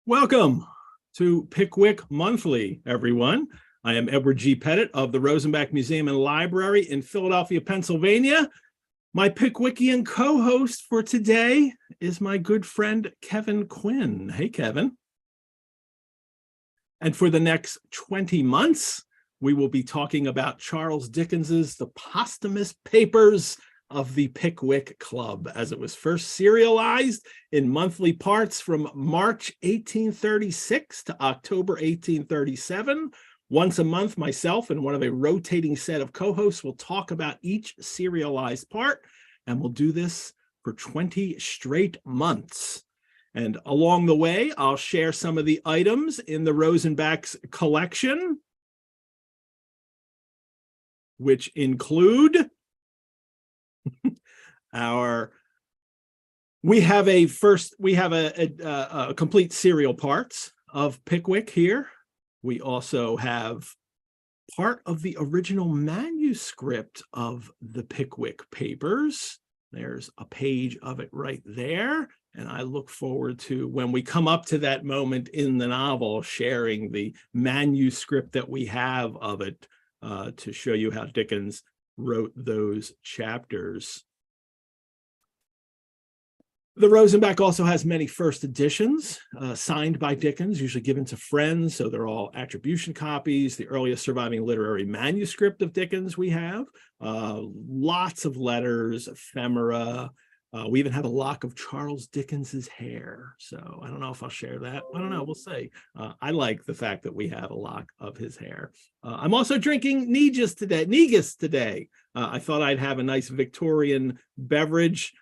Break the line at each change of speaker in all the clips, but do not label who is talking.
Welcome to Pickwick Monthly, everyone. I am Edward G. Pettit of the Rosenbach Museum and Library in Philadelphia, Pennsylvania. My Pickwickian co-host for today is my good friend, Kevin Quinn. Hey, Kevin. And for the next 20 months, we will be talking about Charles Dickens's The Posthumous Papers of the Pickwick Club, as it was first serialized in monthly parts from March 1836 to October 1837. Once a month, myself and one of a rotating set of co-hosts will talk about each serialized part, and we'll do this for 20 straight months. And along the way, I'll share some of the items in the Rosenbach's collection, which include we have a complete serial parts of Pickwick here. We also have part of the original manuscript of the Pickwick Papers. There's a page of it right there. And I look forward to, when we come up to that moment in the novel, sharing the manuscript that we have of it to show you how Dickens wrote those chapters. The Rosenbach also has many first editions signed by Dickens, usually given to friends, so they're all attribution copies. The earliest surviving literary manuscript of Dickens we have, lots of letters, ephemera. We even have a lock of Charles Dickens's hair. So I don't know if I'll share that. I don't know. We'll see. I like the fact that we have a lock of his hair. I'm also drinking negus today. I thought I'd have a nice Victorian beverage.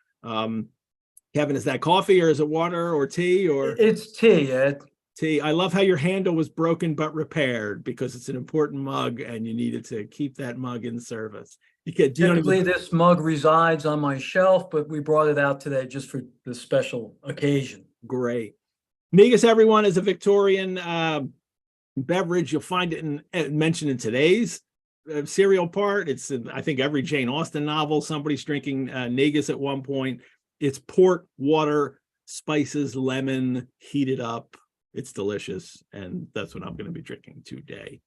Kevin, is that coffee or is it water or tea? Or
it's tea, Ed.
Tea. I love how your handle was broken but repaired, because it's an important mug and you needed to keep that mug in service.
Typically, this mug resides on my shelf, but we brought it out today just for this special occasion.
Great. Negus, everyone, is a Victorian beverage. You'll find it mentioned in today's serial part. It's in, I think, every Jane Austen novel. Somebody's drinking negus at one point. It's port, water, spices, lemon, heated up. It's delicious, and that's what I'm going to be drinking today.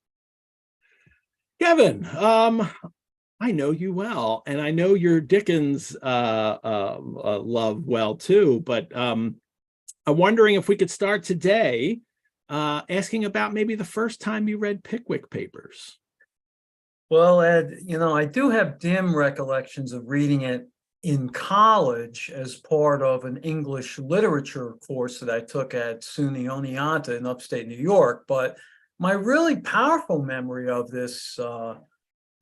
Kevin, I know you well, and I know your Dickens love well too, but I'm wondering if we could start today asking about maybe the first time you read Pickwick Papers.
Well, Ed, I do have dim recollections of reading it in college as part of an English literature course that I took at SUNY Oneonta in upstate New York. But my really powerful memory of this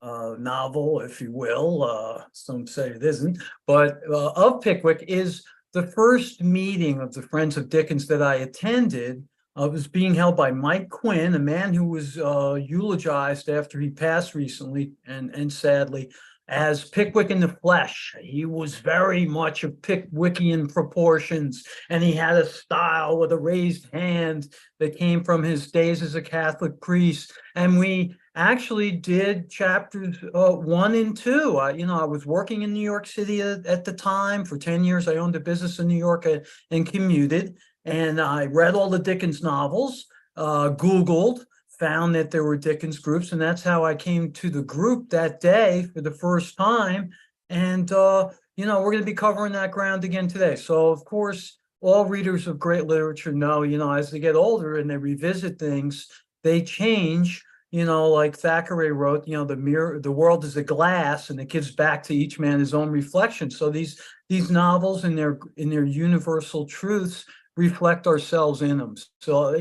novel, if you will, some say it isn't, but of Pickwick, is the first meeting of the Friends of Dickens that I attended. It was being held by Mike Quinn, a man who was eulogized after he passed recently and sadly, as Pickwick in the flesh. He was very much of Pickwickian proportions, and he had a style with a raised hand that came from his days as a Catholic priest. And we actually did chapters 1 and 2. I was working in New York City at the time. For 10 years, I owned a business in New York and commuted. And I read all the Dickens novels, Googled, found that there were Dickens groups, and that's how I came to the group that day for the first time. And, we're going to be covering that ground again today. So, of course, all readers of great literature know, as they get older and they revisit things, they change. Like Thackeray wrote, the world is a glass, and it gives back to each man his own reflection. So these novels and their universal truths reflect ourselves in them. So,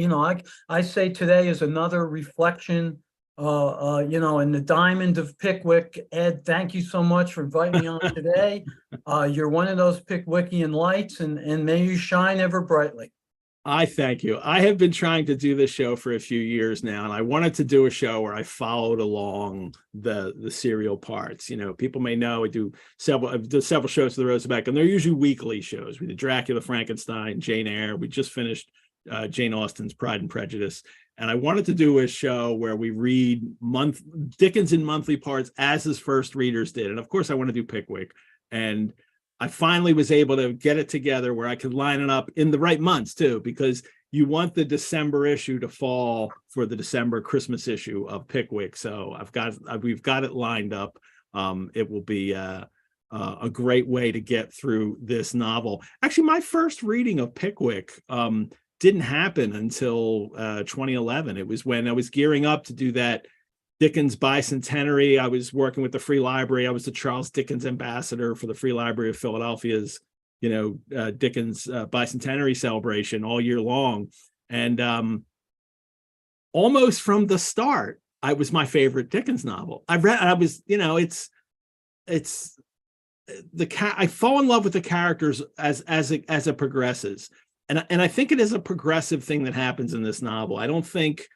I say today is another reflection, in the diamond of Pickwick. Ed, thank you so much for inviting me on today. You're one of those Pickwickian lights, and may you shine ever brightly.
I thank you. I have been trying to do this show for a few years now, and I wanted to do a show where I followed along the serial parts. People may know I've done several shows for the Rosenbach, and they're usually weekly shows. We did Dracula, Frankenstein, Jane Eyre. We just finished Jane Austen's Pride and Prejudice. And I wanted to do a show where we read Dickens in monthly parts as his first readers did. And of course, I want to do Pickwick. And I finally was able to get it together where I could line it up in the right months too, because you want the December issue to fall for the December Christmas issue of Pickwick. So we've got it lined up. It will be a great way to get through this novel. Actually, my first reading of Pickwick didn't happen until 2011. It was when I was gearing up to do that Dickens bicentenary. I was working with the Free Library. I was the Charles Dickens ambassador for the Free Library of Philadelphia's, Dickens bicentenary celebration all year long. And almost from the start, I was my favorite Dickens novel. I fall in love with the characters as it progresses. And I think it is a progressive thing that happens in this novel. I don't think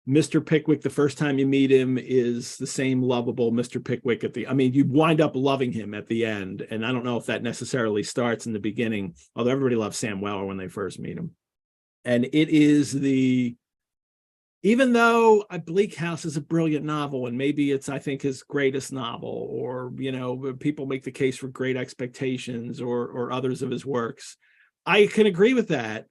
Mr. Pickwick, the first time you meet him, is the same lovable Mr. Pickwick you wind up loving him at the end. And I don't know if that necessarily starts in the beginning, although everybody loves Sam Weller when they first meet him. And it is even though Bleak House is a brilliant novel, and maybe it's, I think, his greatest novel, or, people make the case for Great Expectations or others of his works. I can agree with that.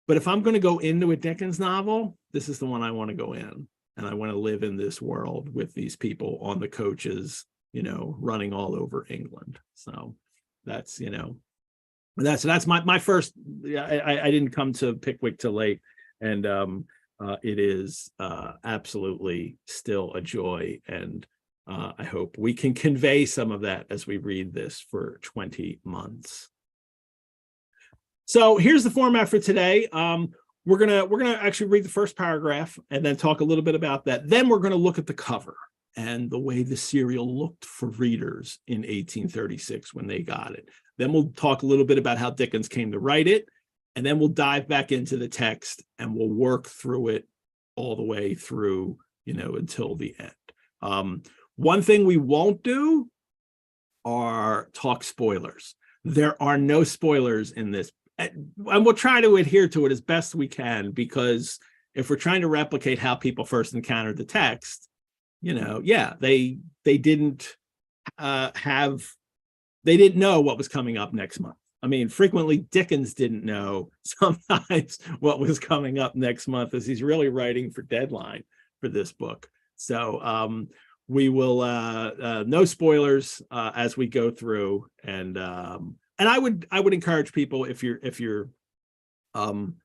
But if I'm going to go into a Dickens novel, this is the one I want to go in. And I want to live in this world with these people on the coaches, running all over England. So that's my first, I didn't come to Pickwick till late. And it is absolutely still a joy. And I hope we can convey some of that as we read this for 20 months. So here's the format for today. We're gonna actually read the first paragraph and then talk a little bit about that. Then we're gonna look at the cover and the way the serial looked for readers in 1836 when they got it. Then we'll talk a little bit about how Dickens came to write it, and then we'll dive back into the text and we'll work through it all the way through, until the end. One thing we won't do are talk spoilers. There are no spoilers in this. And we'll try to adhere to it as best we can, because if we're trying to replicate how people first encountered the text, they didn't they didn't know what was coming up next month. Frequently Dickens didn't know sometimes what was coming up next month, as he's really writing for deadline for this book. So we will no spoilers as we go through, and I would encourage people, if you're on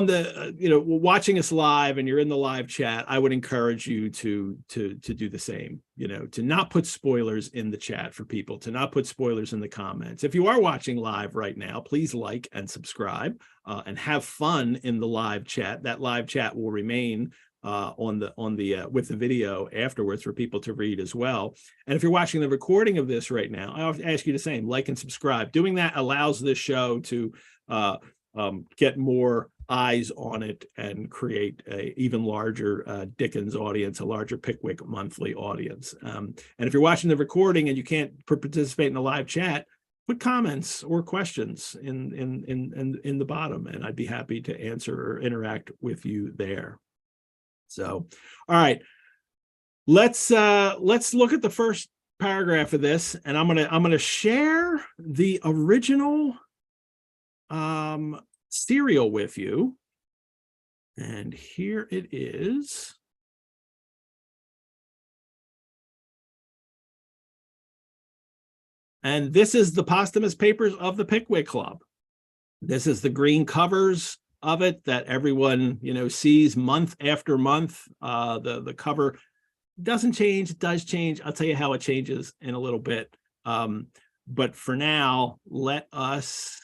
the watching us live and you're in the live chat, I would encourage you to do the same, to not put spoilers in the chat for people, to not put spoilers in the comments. If you are watching live right now, please like and subscribe and have fun in the live chat. That live chat will remain with the video afterwards for people to read as well. And if you're watching the recording of this right now, I'll ask you the same: like and subscribe. Doing that allows this show to get more eyes on it and create a even larger Dickens audience, a larger Pickwick monthly audience. And if you're watching the recording and you can't participate in the live chat, put comments or questions in the bottom, and I'd be happy to answer or interact with you there. So, all right, let's look at the first paragraph of this, and I'm gonna share the original serial with you, and here it is. And this is the Posthumous Papers of the Pickwick Club. This is the green covers of it that everyone sees month after month. The cover doesn't change, it does change. I'll tell you how it changes in a little bit. But for now, let us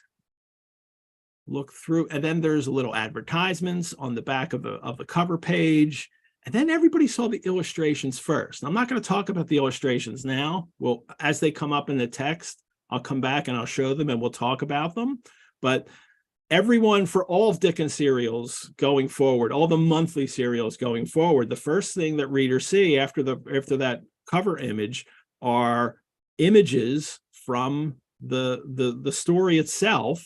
look through, and then there's a little advertisements on the back of the cover page. And then everybody saw the illustrations first. I'm not going to talk about the illustrations now. Well, as they come up in the text, I'll come back and I'll show them and we'll talk about them. But everyone, for all of Dickens serials going forward, all the monthly serials going forward, the first thing that readers see after that cover image are images from the story itself.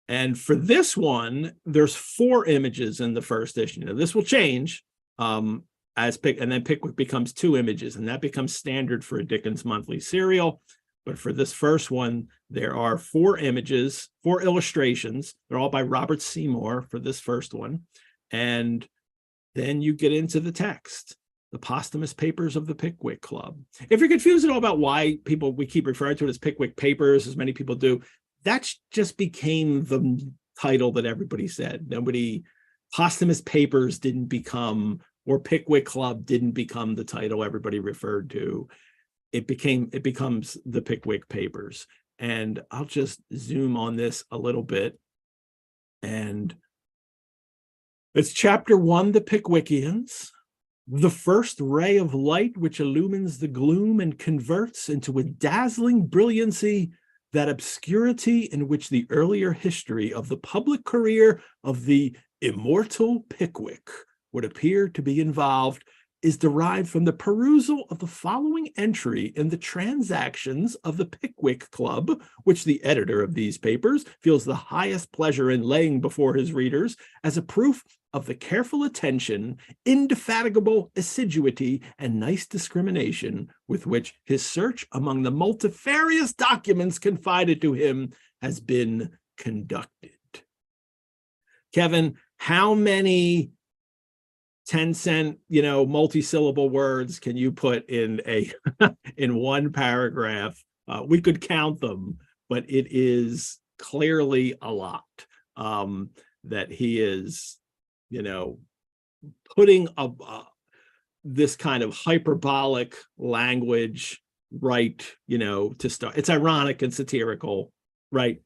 And for this one, there's 4 images in the first issue. Now, this will change and then Pickwick becomes 2 images, and that becomes standard for a Dickens monthly serial. But for this first one, there are 4 images, 4 illustrations. They're all by Robert Seymour for this first one. And then you get into the text, the posthumous papers of the Pickwick Club. If you're confused at all about why we keep referring to it as Pickwick Papers, as many people do, that just became the title that everybody said. Posthumous Papers didn't become, or Pickwick Club didn't become the title everybody referred to. It becomes the Pickwick Papers. And I'll just zoom on this a little bit. And it's chapter 1, the Pickwickians, the first ray of light which illumines the gloom and converts into a dazzling brilliancy that obscurity in which the earlier history of the public career of the immortal Pickwick would appear to be involved, is derived from the perusal of the following entry in the transactions of the Pickwick Club, which the editor of these papers feels the highest pleasure in laying before his readers as a proof of the careful attention, indefatigable assiduity, and nice discrimination with which his search among the multifarious documents confided to him has been conducted. Kevin, how many 10-cent, multi-syllable words can you put in in one paragraph? We could count them, but it is clearly a lot that he is, putting this kind of hyperbolic language right, to start. It's ironic and satirical, right?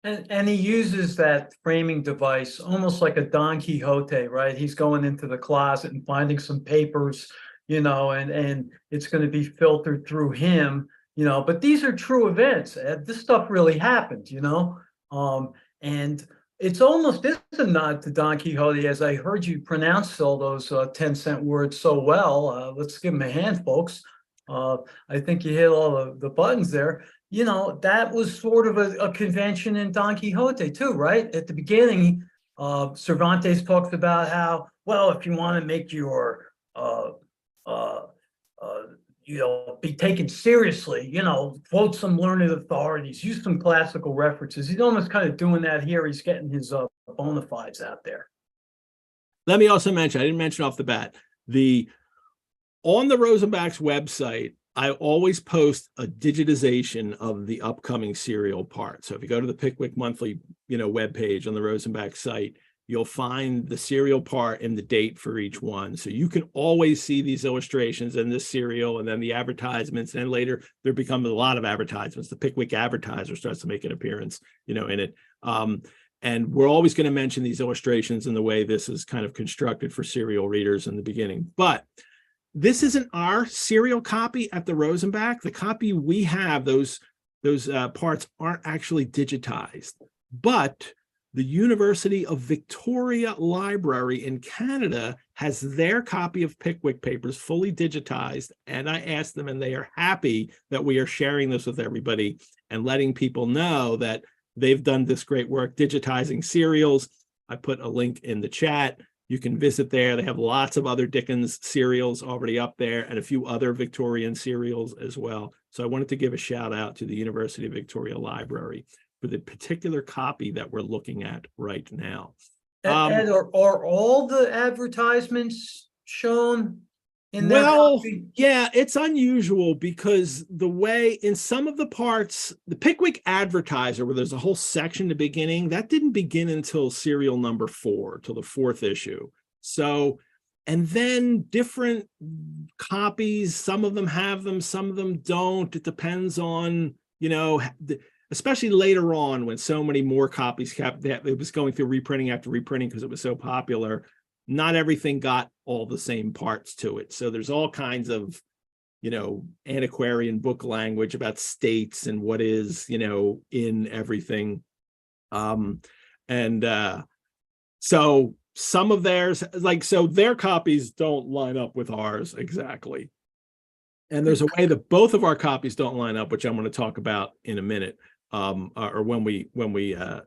And he uses that framing device almost like a Don Quixote, right? He's going into the closet and finding some papers, and it's going to be filtered through him, but these are true events. This stuff really happened, and it's almost this is a nod to Don Quixote, as I heard you pronounce all those 10-cent words so well. Let's give him a hand, folks. I think you hit all the buttons there. That was sort of a convention in Don Quixote too, right? At the beginning, Cervantes talks about how, well, if you want to make your, be taken seriously, quote some learned authorities, use some classical references. He's almost kind of doing that here. He's getting his bona fides out there.
Let me also mention, I didn't mention off the bat, on the Rosenbach's website, I always post a digitization of the upcoming serial part. So if you go to the Pickwick Monthly, webpage on the Rosenbach site, you'll find the serial part and the date for each one. So you can always see these illustrations in this serial, and then the advertisements. And later there becomes a lot of advertisements. The Pickwick Advertiser starts to make an appearance, in it. And we're always going to mention these illustrations in the way this is kind of constructed for serial readers in the beginning. But this isn't our serial copy at the Rosenbach. The copy we have, those parts aren't actually digitized, but the University of Victoria Library in Canada has their copy of Pickwick Papers fully digitized. And I asked them, and they are happy that we are sharing this with everybody and letting people know that they've done this great work digitizing serials. I put a link in the chat. You can visit there. They have lots of other Dickens serials already up there and a few other Victorian serials as well. So I wanted to give a shout out to the University of Victoria Library for the particular copy that we're looking at right now.
And are all the advertisements shown in their copy?
Yeah, it's unusual because the way in some of the parts, the Pickwick Advertiser, where there's a whole section at the beginning, that didn't begin until serial number 4, till the 4th issue. So, and then different copies, some of them have them, some of them don't. It depends on, especially later on when so many more copies kept, it was going through reprinting after reprinting because it was so popular. Not everything got all the same parts to it. So there's all kinds of, antiquarian book language about states and what is, in everything. So some of theirs, so their copies don't line up with ours exactly. And there's a way that both of our copies don't line up, which I'm going to talk about in a minute. Or when we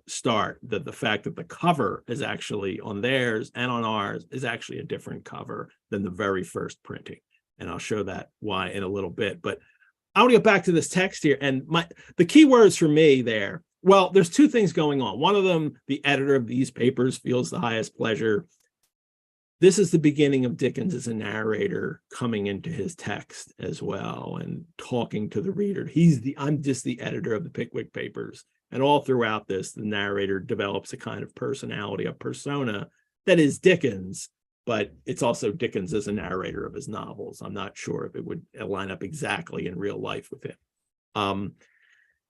start, that the fact that the cover is actually on theirs and on ours is actually a different cover than the very first printing. And I'll show that why in a little bit. But I want to get back to this text here, and the key words for me there. Well, there's two things going on. One of them, the editor of these papers feels the highest pleasure. This is the beginning of Dickens as a narrator coming into his text as well and talking to the reader. I'm just the editor of the Pickwick Papers. And all throughout this, the narrator develops a kind of personality, a persona that is Dickens, but it's also Dickens as a narrator of his novels. I'm not sure if it would line up exactly in real life with him.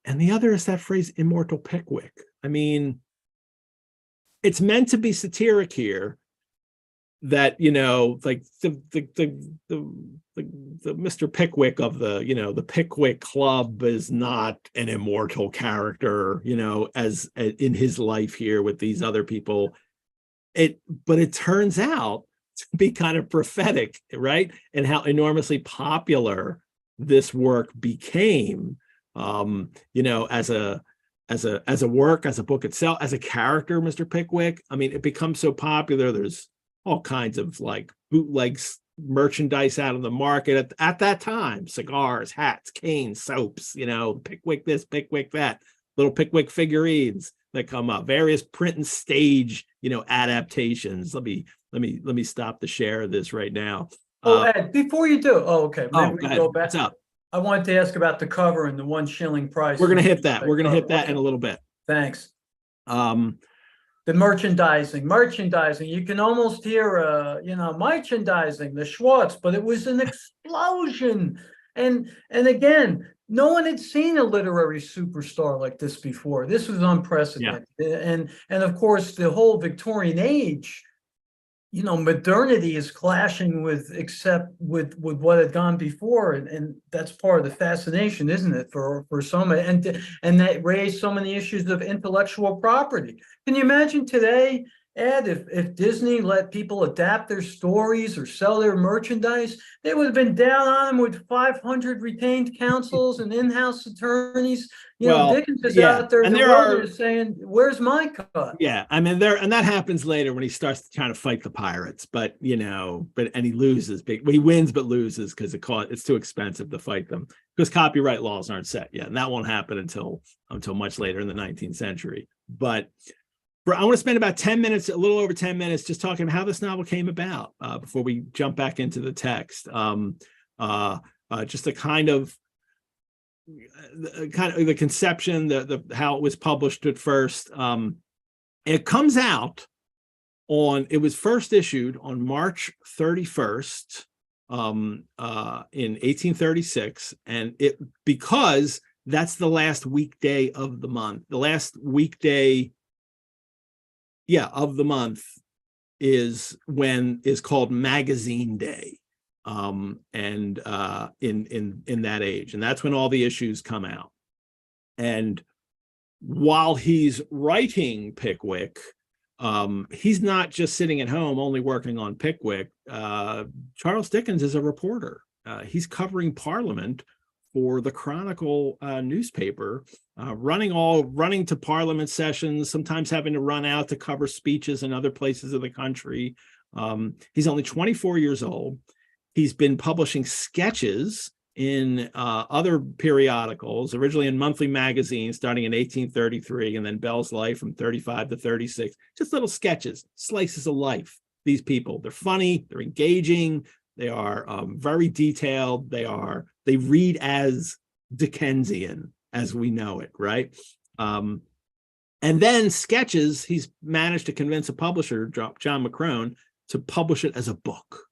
And the other is that phrase, immortal Pickwick. I mean, it's meant to be satiric here, that, you know, like the Mr. Pickwick of the Pickwick Club is not an immortal character, you know, as in his life here with these other people. But it turns out to be kind of prophetic, right? And how enormously popular this work became, you know, as a work, as a book itself, as a character, Mr. Pickwick. I mean, it becomes so popular. There's all kinds of like bootlegs merchandise out of the market at that time: cigars, hats, canes, soaps, you know, Pickwick this, Pickwick that, little Pickwick figurines that come up, various print and stage, you know, adaptations. Let me stop the share of this right now.
Ed, before you do, okay, maybe we go back.
What's up?
I wanted to ask about the cover and the 1 shilling price.
We're gonna hit that. We're gonna hit that in a little bit.
Thanks. The merchandising, you can almost hear, you know, merchandising, the Schwartz, but it was an explosion. And again, no one had seen a literary superstar like this before. This was unprecedented. Yeah. And of course, the whole Victorian age, you know, modernity is clashing with what had gone before, and that's part of the fascination, isn't it, for so many, and that raised so many issues of intellectual property. Can you imagine today, Ed, if Disney let people adapt their stories or sell their merchandise, they would have been down on them with 500 retained counsels and in-house attorneys. You know, Dickens is out there in the wilderness saying, "Where's my cut?"
Yeah, I mean, and that happens later when he starts trying to fight the pirates, but you know, and he loses. He wins but loses because it's too expensive to fight them because copyright laws aren't set yet, and that won't happen until much later in the 19th century. But I want to spend about 10 minutes, a little over 10 minutes, just talking about how this novel came about before we jump back into the text. Just a kind of the conception, the how it was published at first. It comes out it was first issued on March 31st in 1836, and because that's the last weekday of the month. The last weekday of the month is called Magazine Day, and in that age, and that's when all the issues come out. And while he's writing Pickwick, he's not just sitting at home only working on Pickwick. Charles Dickens is a reporter. He's covering Parliament for the Chronicle newspaper, running to Parliament sessions, sometimes having to run out to cover speeches in other places of the country. He's only 24 years old. He's been publishing sketches in other periodicals, originally in monthly magazines, starting in 1833, and then Bell's Life from 35 to 36. Just little sketches, slices of life. These people, they're funny, they're engaging, they are very detailed. They read as Dickensian as we know it, right? And then sketches, he's managed to convince a publisher, John McCrone, to publish it as a book.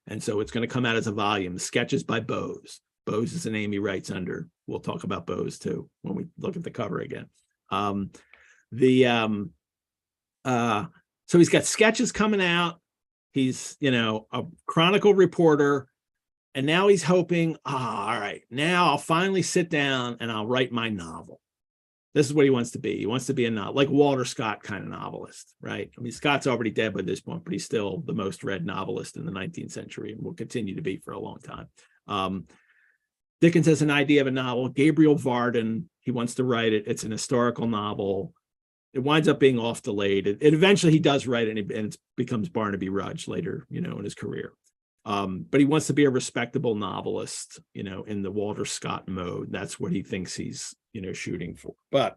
And so it's going to come out as a volume, Sketches by Bowes. Bowes is a name he writes under. We'll talk about Bowes too when we look at the cover again. So he's got sketches coming out. He's, you know, a Chronicle reporter, and now he's hoping, all right, now I'll finally sit down and I'll write my novel. This is what he wants to be. He wants to be a novel, like Walter Scott kind of novelist, right? I mean, Scott's already dead by this point, but he's still the most read novelist in the 19th century and will continue to be for a long time. Dickens has an idea of a novel. Gabriel Varden, he wants to write it. It's an historical novel. It winds up being off delayed. It eventually he does write it, and it becomes Barnaby Rudge later, you know, in his career. But he wants to be a respectable novelist, in the Walter Scott mode. That's what he thinks he's, shooting for. But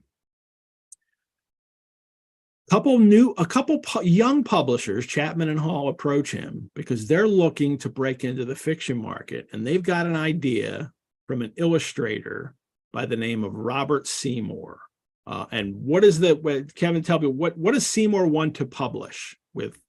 a couple young publishers, Chapman and Hall, approach him because they're looking to break into the fiction market, and they've got an idea from an illustrator by the name of Robert Seymour. And what is Kevin, tell me, what does Seymour want to publish with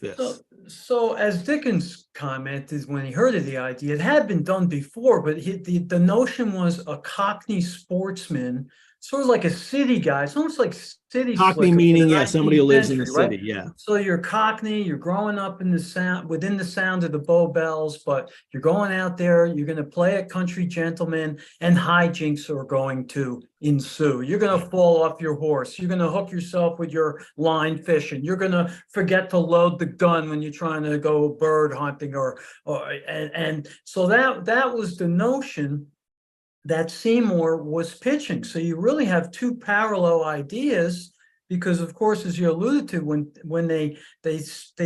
this?
So as Dickens commented when he heard of the idea, it had been done before, but the notion was a Cockney sportsman, sort of like a city guy. It's almost like city
Cockney
slicker
meaning, somebody who lives in the
century, right?
city, yeah.
So you're Cockney, you're growing up in within the sound of the Bow Bells, but you're going out there, you're going to play a country gentleman, and hijinks are going to ensue. You're going to fall off your horse. You're going to hook yourself with your line fishing. You're going to forget to load the gun when you're trying to go bird hunting, and so that was the notion that Seymour was pitching. So you really have two parallel ideas, because of course, as you alluded to, when they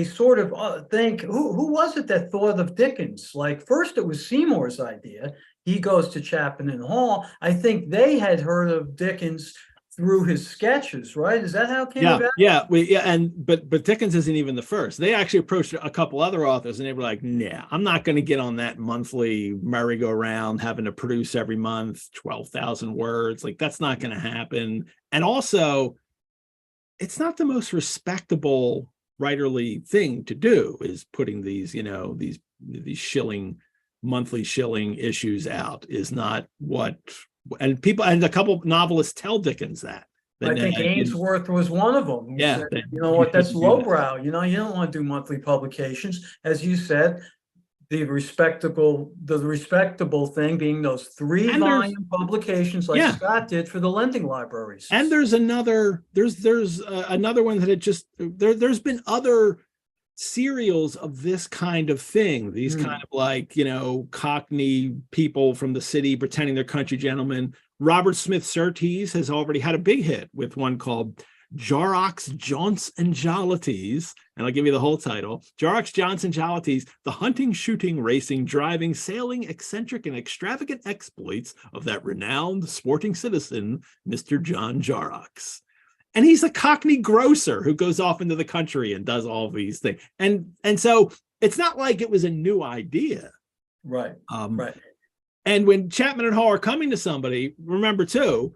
sort of think, who was it that thought of Dickens? Like, first it was Seymour's idea. He goes to Chapman and Hall. I think they had heard of Dickens through his sketches, right? Is that how it came about?
Yeah. But Dickens isn't even the first. They actually approached a couple other authors, and they were like, "Nah, I'm not going to get on that monthly merry-go-round, having to produce every month 12,000 words. Like, that's not going to happen." And also, it's not the most respectable writerly thing to do, is putting these, these monthly shilling issues out is not what. And a couple novelists tell Dickens that.
I think Ainsworth was one of them.
Yeah,
said, that's lowbrow. You don't want to do monthly publications. As you said, the respectable thing being those 3-volume publications like Scott did for the lending libraries.
And there's another one that there's been other serials of this kind of thing, these kind of like, Cockney people from the city pretending they're country gentlemen. Robert Smith Surtees has already had a big hit with one called Jorrocks, Jaunts, and Jollities. And I'll give you the whole title. Jorrocks, Jaunts, and Jollities, the hunting, shooting, racing, driving, sailing, eccentric, and extravagant exploits of that renowned sporting citizen, Mr. John Jorrocks. And he's a Cockney grocer who goes off into the country and does all these things. And so it's not like it was a new idea.
Right. Right.
And when Chapman and Hall are coming to somebody, remember too,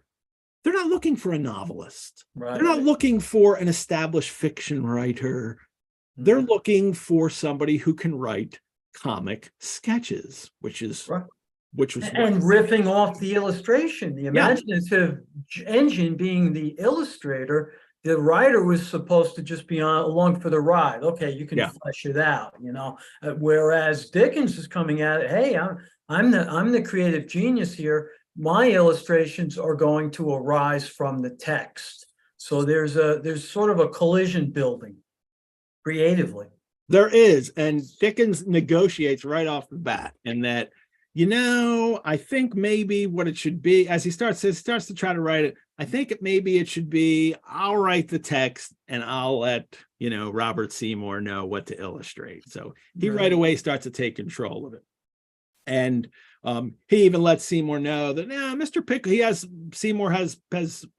they're not looking for a novelist. Right. They're not looking for an established fiction writer. They're looking for somebody who can write comic sketches, which was
riffing off the illustration, the imaginative engine being the illustrator. The writer was supposed to just be along for the ride. Okay, you can flesh it out, whereas Dickens is coming at it. Hey, I'm the creative genius here. My illustrations are going to arise from the text. So there's sort of a collision building creatively. There
is, and Dickens negotiates right off the bat, in that, I think maybe what it should be, as he starts to try to write it, I think maybe it should be, I'll write the text and I'll let, Robert Seymour know what to illustrate. So he right away starts to take control of it. And he even lets Seymour know that Mr. Pickwick, Seymour has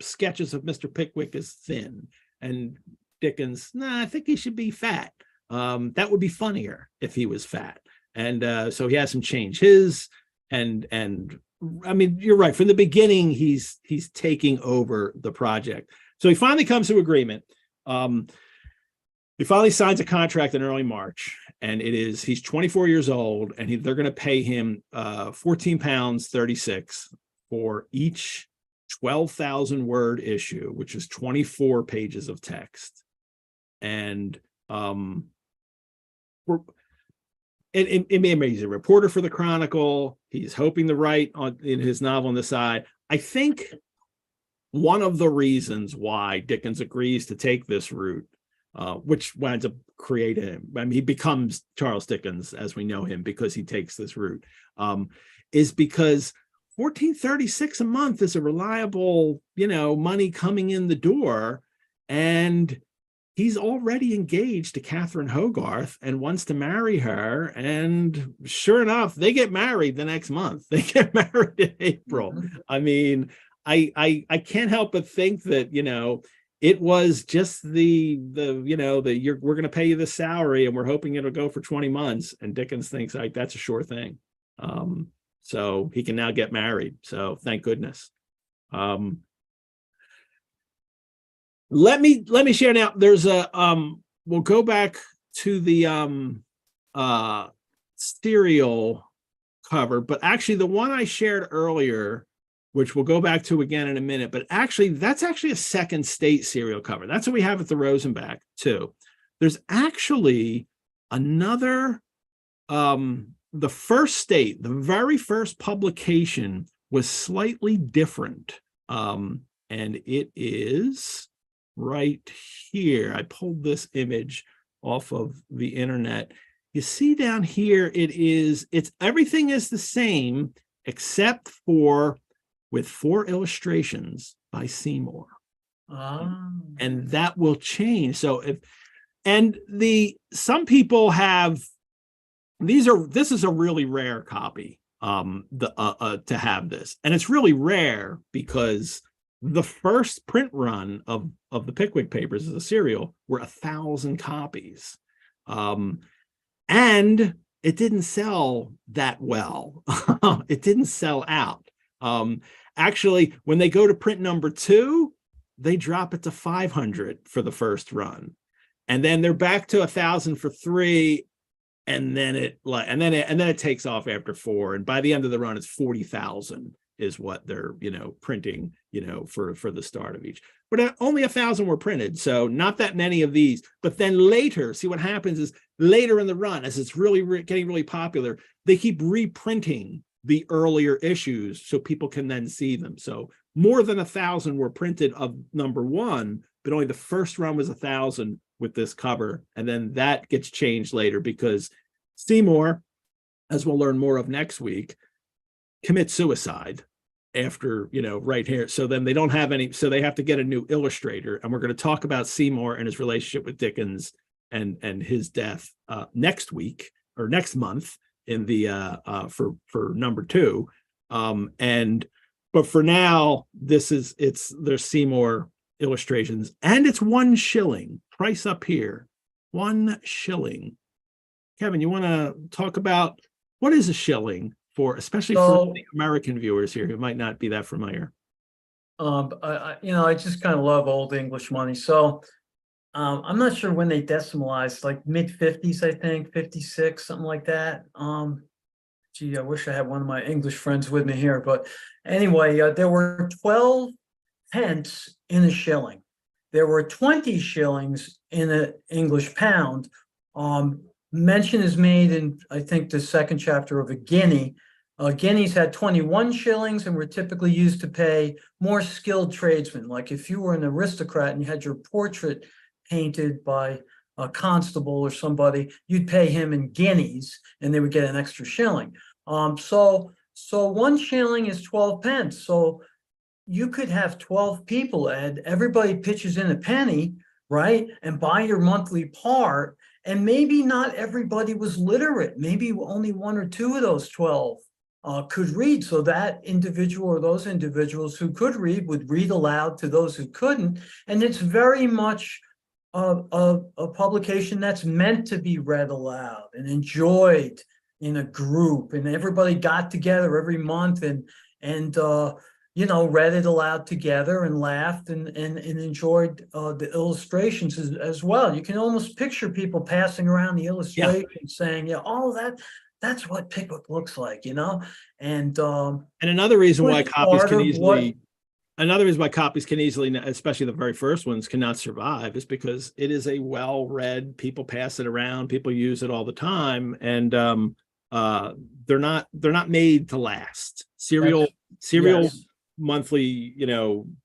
sketches of Mr. Pickwick as thin, and Dickens, I think he should be fat. That would be funnier if he was fat. And so he has him change his, and I mean, you're right. From the beginning, he's taking over the project. So he finally comes to agreement. He finally signs a contract in early March, and he's 24 years old, and they're going to pay him £14.36 for each 12,000 word issue, which is 24 pages of text. And he's a reporter for the Chronicle. He's hoping to write in his novel on the side. I think one of the reasons why Dickens agrees to take this route, which winds up creating him, I mean, he becomes Charles Dickens as we know him because he takes this route, is because $14.36 a month is a reliable, money coming in the door, and he's already engaged to Catherine Hogarth and wants to marry her. And sure enough, they get married the next month. They get married in April. I mean, I can't help but think that, it was just we're going to pay you this salary and we're hoping it'll go for 20 months. And Dickens thinks like that's a sure thing. So he can now get married. So thank goodness. Let me share now. There's we'll go back to the serial cover, but actually the one I shared earlier, which we'll go back to again in a minute, but actually that's actually a second state serial cover. That's what we have at the Rosenbach too. There's actually another, the first state, the very first publication was slightly different. And it is right here. I pulled this image off of the internet. You see down here, it's everything is the same except for with 4 illustrations by Seymour. And that will change. So some people have, this is a really rare copy to have this. And it's really rare because the first print run of the Pickwick Papers as a serial were 1,000 copies. And it didn't sell that well. It didn't sell out. Actually, when they go to print number 2, they drop it to 500 for the first run. And then they're back to 1,000 for 3. And then it takes off after 4. And by the end of the run, it's 40,000 is what they're, printing, for the start of each. But only 1,000 were printed. So not that many of these. But then later, see what happens is later in the run, as it's really getting really popular, they keep reprinting the earlier issues so people can then see them. So more than 1,000 were printed of number 1, but only the first run was 1,000 with this cover. And then that gets changed later because Seymour, as we'll learn more of next week, commits suicide after, right here. So then they don't have any, so they have to get a new illustrator. And we're going to talk about Seymour and his relationship with Dickens and his death next week or next month in the for number 2. But for now, there's Seymour illustrations, and it's 1 shilling. Price up here, 1 shilling. Kevin, you want to talk about what is a shilling for, especially for the American viewers here who might not be that familiar?
I just kind of love old English money. So I'm not sure when they decimalized, like mid-50s, I think, 56, something like that. Gee, I wish I had one of my English friends with me here. But anyway, there were 12 pence in a shilling. There were 20 shillings in an English pound. Mention is made in, I think, the second chapter of a guinea. Guineas had 21 shillings and were typically used to pay more skilled tradesmen. Like if you were an aristocrat and you had your portrait painted by a constable or somebody, you'd pay him in guineas and they would get an extra shilling. So 1 shilling is 12 pence. So you could have 12 people, Ed, everybody pitches in a penny, right? And buy your monthly part. And maybe not everybody was literate. Maybe only 1 or 2 of those 12 could read. So that individual or those individuals who could read would read aloud to those who couldn't. And it's very much a publication that's meant to be read aloud and enjoyed in a group. And everybody got together every month and read it aloud together and laughed and enjoyed the illustrations as well. You can almost picture people passing around the illustrations saying, that's what Pickwick looks like, And
another reason why copies can easily, especially the very first ones, cannot survive is because it is a well-read, people pass it around, people use it all the time, and they're not made to last. Serial yes. Monthly,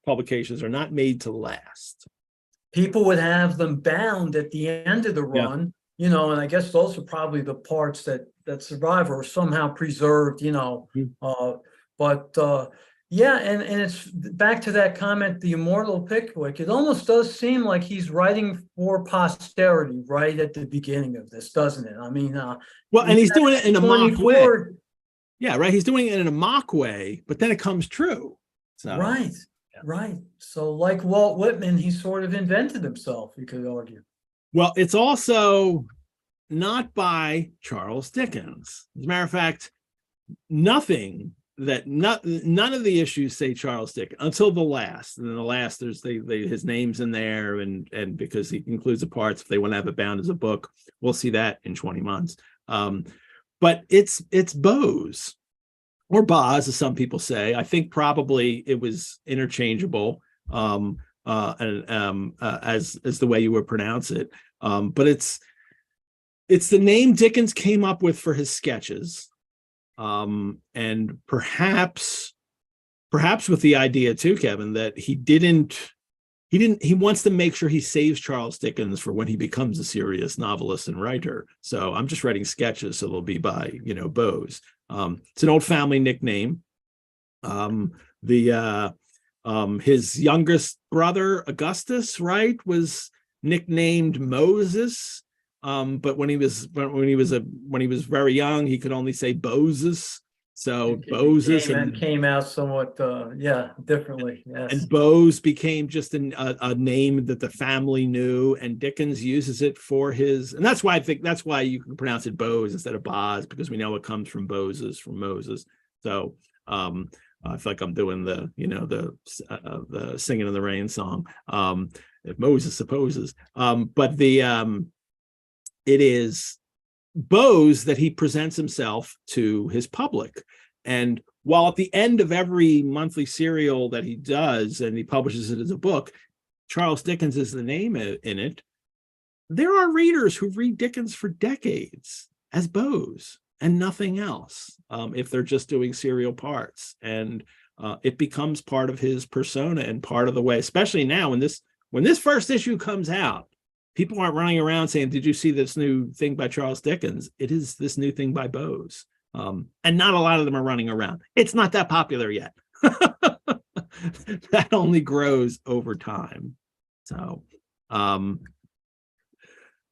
publications are not made to last.
People would have them bound at the end of the run, and I guess those are probably the parts that survive or somehow preserved, Yeah, and it's back to that comment, the immortal Pickwick. It almost does seem like he's writing for posterity right at the beginning of this, doesn't it? I mean,
Well, and he's doing it in a mock way.
24,
Yeah, right. He's doing it in a mock way, but then it comes true. So
right,
yeah.
right. So like Walt Whitman, he sort of invented himself, you could argue.
Well, it's also not by Charles Dickens. As a matter of fact, none of the issues say Charles Dickens until the last. And then the last, there's his name's in there, and because he includes the parts, if they want to have it bound as a book, we'll see that in 20 months. But it's Bose, or Boz, as some people say. I think probably it was interchangeable as the way you would pronounce it. But it's the name Dickens came up with for his sketches. And perhaps with the idea too, Kevin, that he wants to make sure he saves Charles Dickens for when he becomes a serious novelist and writer. So I'm just writing sketches, so they'll be by, Bose. It's an old family nickname. His youngest brother, Augustus, right, was nicknamed Moses. But when he was very young, he could only say Boses. So Boses
came out somewhat differently. Yes.
And Bose became just a name that the family knew, and Dickens uses it for his, and that's why you can pronounce it Bose instead of Boz, because we know it comes from Boses, from Moses. So I feel like I'm doing the Singing in the Rain song. If Moses supposes, but it is Bose that he presents himself to his public. And while at the end of every monthly serial that he does, and he publishes it as a book, Charles Dickens is the name in it, there are readers who read Dickens for decades as Bose and nothing else, if they're just doing serial parts. And it becomes part of his persona and part of the way, especially now when this first issue comes out, people aren't running around saying, did you see this new thing by Charles Dickens? It is this new thing by Bose. And not a lot of them are running around. It's not that popular yet. That only grows over time. So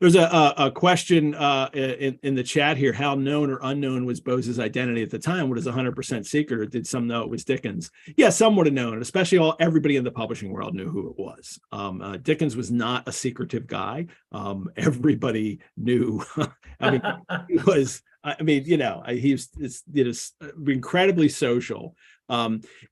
there's a question in the chat here. How known or unknown was Bose's identity at the time? What is 100% secret, or did some know it was Dickens? Yeah, some would have known, especially everybody in the publishing world knew who it was. Dickens was not a secretive guy. Everybody knew. He was. He's incredibly social.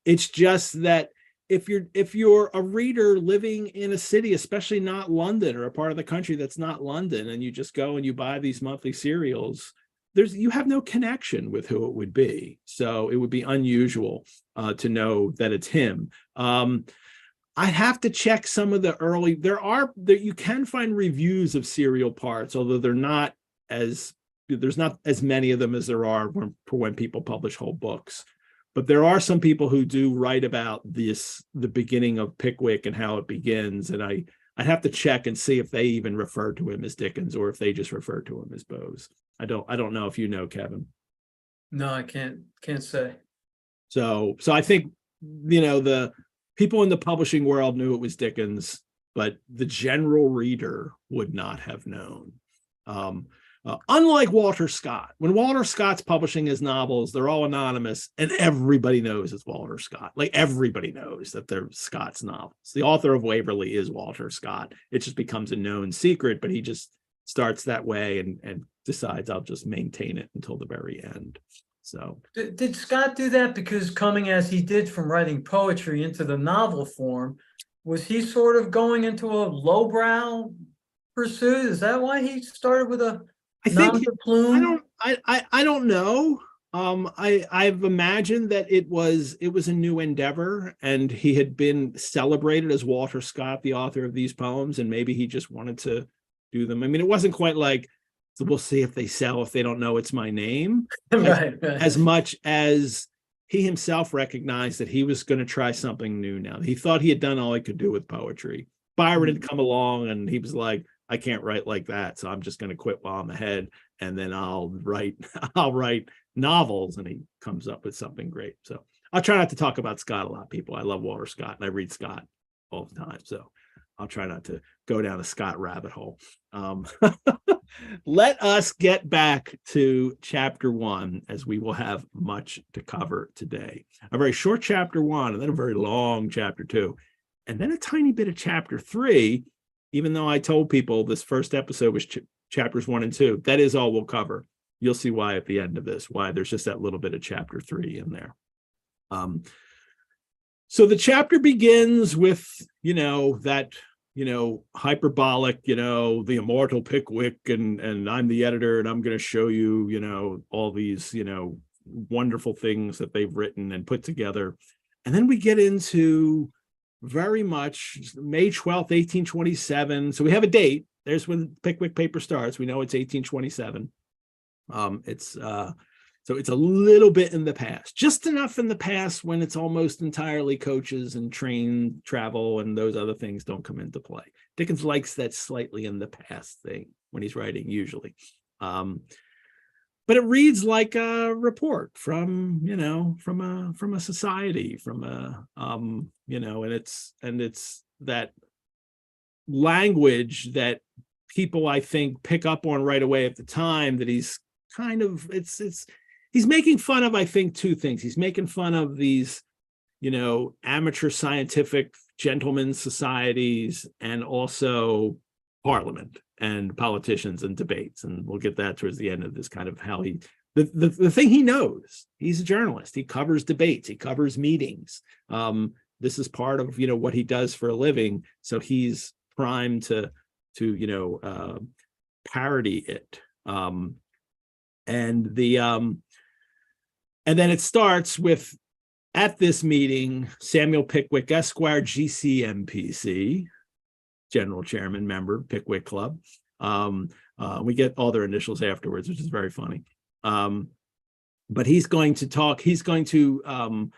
It's just that if you're a reader living in a city, especially not London, or a part of the country that's not London, and you just go and you buy these monthly serials, you have no connection with who it would be. So it would be unusual to know that it's him. I have to check some of the early. You can find reviews of serial parts, although there's not as many of them as there are for when people publish whole books. But there are some people who do write about the beginning of Pickwick and how it begins. And I'd have to check and see if they even refer to him as Dickens, or if they just refer to him as Bose. I don't know if you know, Kevin.
No, I can't say.
So I think, the people in the publishing world knew it was Dickens, but the general reader would not have known. Unlike Walter Scott, when Walter Scott's publishing his novels, they're all anonymous, and everybody knows it's Walter Scott. Like, everybody knows that they're Scott's novels. The author of Waverly is Walter Scott. It just becomes a known secret, but he just starts that way and decides, I'll just maintain it until the very end. So
did Scott do that because, coming as he did from writing poetry into the novel form, was he sort of going into a lowbrow pursuit? Is that why he started with a plume?
I don't know. I've imagined that it was a new endeavor, and he had been celebrated as Walter Scott, the author of these poems, and maybe he just wanted to do them. I mean, it wasn't quite like, so we'll see if they sell if they don't know it's my name, right. As much as he himself recognized that he was going to try something new now. He thought he had done all he could do with poetry. Byron had come along, and he was like, I can't write like that, so I'm just going to quit while I'm ahead, and then I'll write novels. And he comes up with something great. So I'll try not to talk about Scott a lot, people. I love Walter Scott, and I read Scott all the time. So I'll try not to go down a Scott rabbit hole. Let us get back to chapter 1, as we will have much to cover today. A very short chapter 1, and then a very long chapter 2, and then a tiny bit of chapter 3, even though I told people this first episode was chapters 1 and 2. That is all we'll cover. You'll see why at the end of this, why there's just that little bit of chapter 3 in there. So the chapter begins with, that, hyperbolic, the immortal Pickwick, and I'm the editor, and I'm going to show you, all these, wonderful things that they've written and put together. And then we get into very much May 12th, 1827. So we have a date. There's when Pickwick paper starts. We know it's 1827. So it's a little bit in the past, just enough in the past when it's almost entirely coaches and train travel and those other things don't come into play. Dickens likes that slightly in the past thing when he's writing, usually. But it reads like a report from a society, and it's that language that people, I think, pick up on right away at the time, that he's kind of, he's making fun of, I think, two things. He's making fun of these, amateur scientific gentlemen's societies, and also Parliament and politicians and debates. And we'll get that towards the end of this, kind of how the thing he knows. He's a journalist. He covers debates. He covers meetings. This is part of, what he does for a living. So he's primed to parody it. And then it starts with, at this meeting, Samuel Pickwick, Esquire, GCMPC, General Chairman, member, Pickwick Club. We get all their initials afterwards, which is very funny. But he's going to talk. He's going to.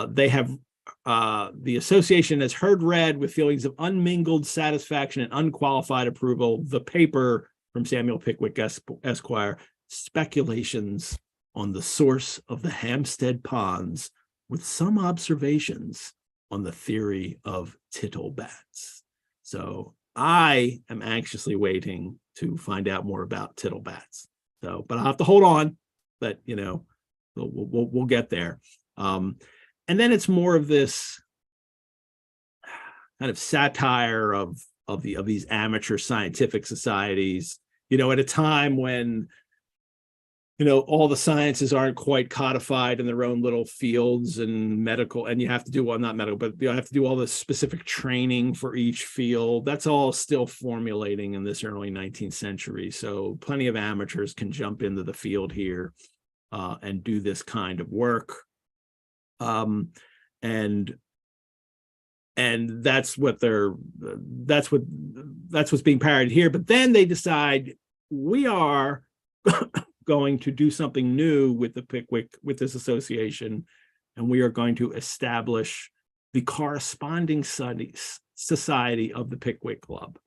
They have the association has heard read with feelings of unmingled satisfaction and unqualified approval the paper from Samuel Pickwick, Esquire, Speculations on the Source of the Hampstead Ponds, with some observations on the theory of tittlebats. So I am anxiously waiting to find out more about tittlebats. So, but I'll have to hold on. But we'll get there. And then it's more of this kind of satire of these amateur scientific societies. At a time when all the sciences aren't quite codified in their own little fields, and medical, and you have to do, well, not medical, but you have to do all the specific training for each field. That's all still formulating in this early 19th century. So plenty of amateurs can jump into the field here and do this kind of work. And that's what's being parodied here. But then they decide, we are going to do something new with this association, and we are going to establish the corresponding society of the Pickwick Club,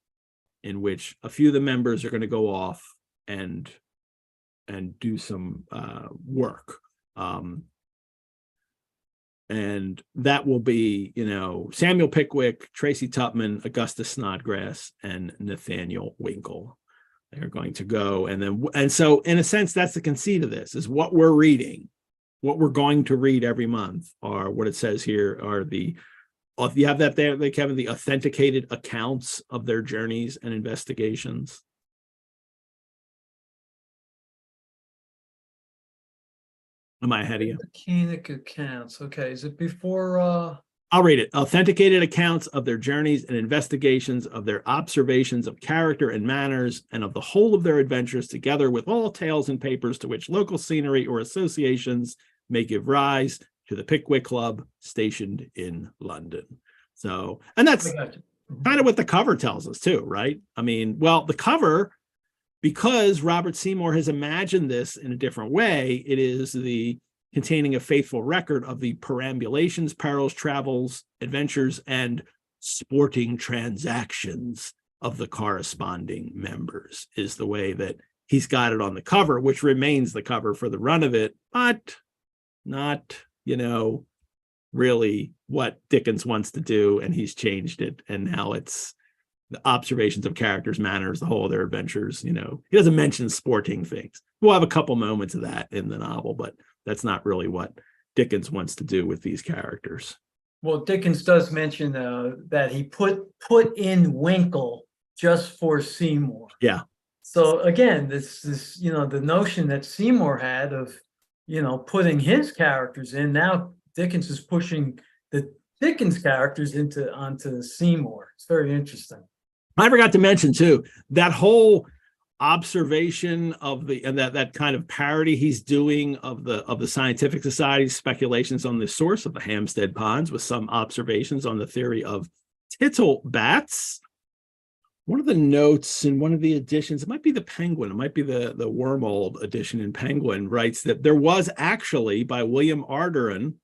in which a few of the members are going to go off and do some work. And that will be, Samuel Pickwick, Tracy Tupman, Augustus Snodgrass, and Nathaniel Winkle. They're going to go, and so in a sense, that's the conceit of this, is what we're reading, what we're going to read every month, are what it says here are you have that there, Kevin, the authenticated accounts of their journeys and investigations. Am I ahead of you?
Authenticated accounts. Okay, is it before?
I'll read it. Authenticated accounts of their journeys and investigations, of their observations of character and manners, and of the whole of their adventures, together with all tales and papers to which local scenery or associations may give rise, to the Pickwick Club, stationed in London. So, and that's kind of what the cover tells us too, right? I mean, well, the cover, because Robert Seymour has imagined this in a different way, it is containing a faithful record of the perambulations, perils, travels, adventures, and sporting transactions of the corresponding members, is the way that he's got it on the cover, which remains the cover for the run of it, but not really what Dickens wants to do, and he's changed it. And now it's the observations of characters, manners, the whole of their adventures. He doesn't mention sporting things. We'll have a couple moments of that in the novel, but that's not really what Dickens wants to do with these characters.
Well, Dickens does mention that he put in Winkle just for Seymour.
Yeah.
So again, this the notion that Seymour had of putting his characters in. Now Dickens is pushing the Dickens characters onto Seymour. It's very interesting.
I forgot to mention too, that whole observation of that kind of parody he's doing of the scientific society's speculations on the source of the Hampstead ponds, with some observations on the theory of tittlebats. One of the notes in one of the editions, it might be the Penguin, it might be the Wormold edition in Penguin, writes that there was actually, by William Arderin,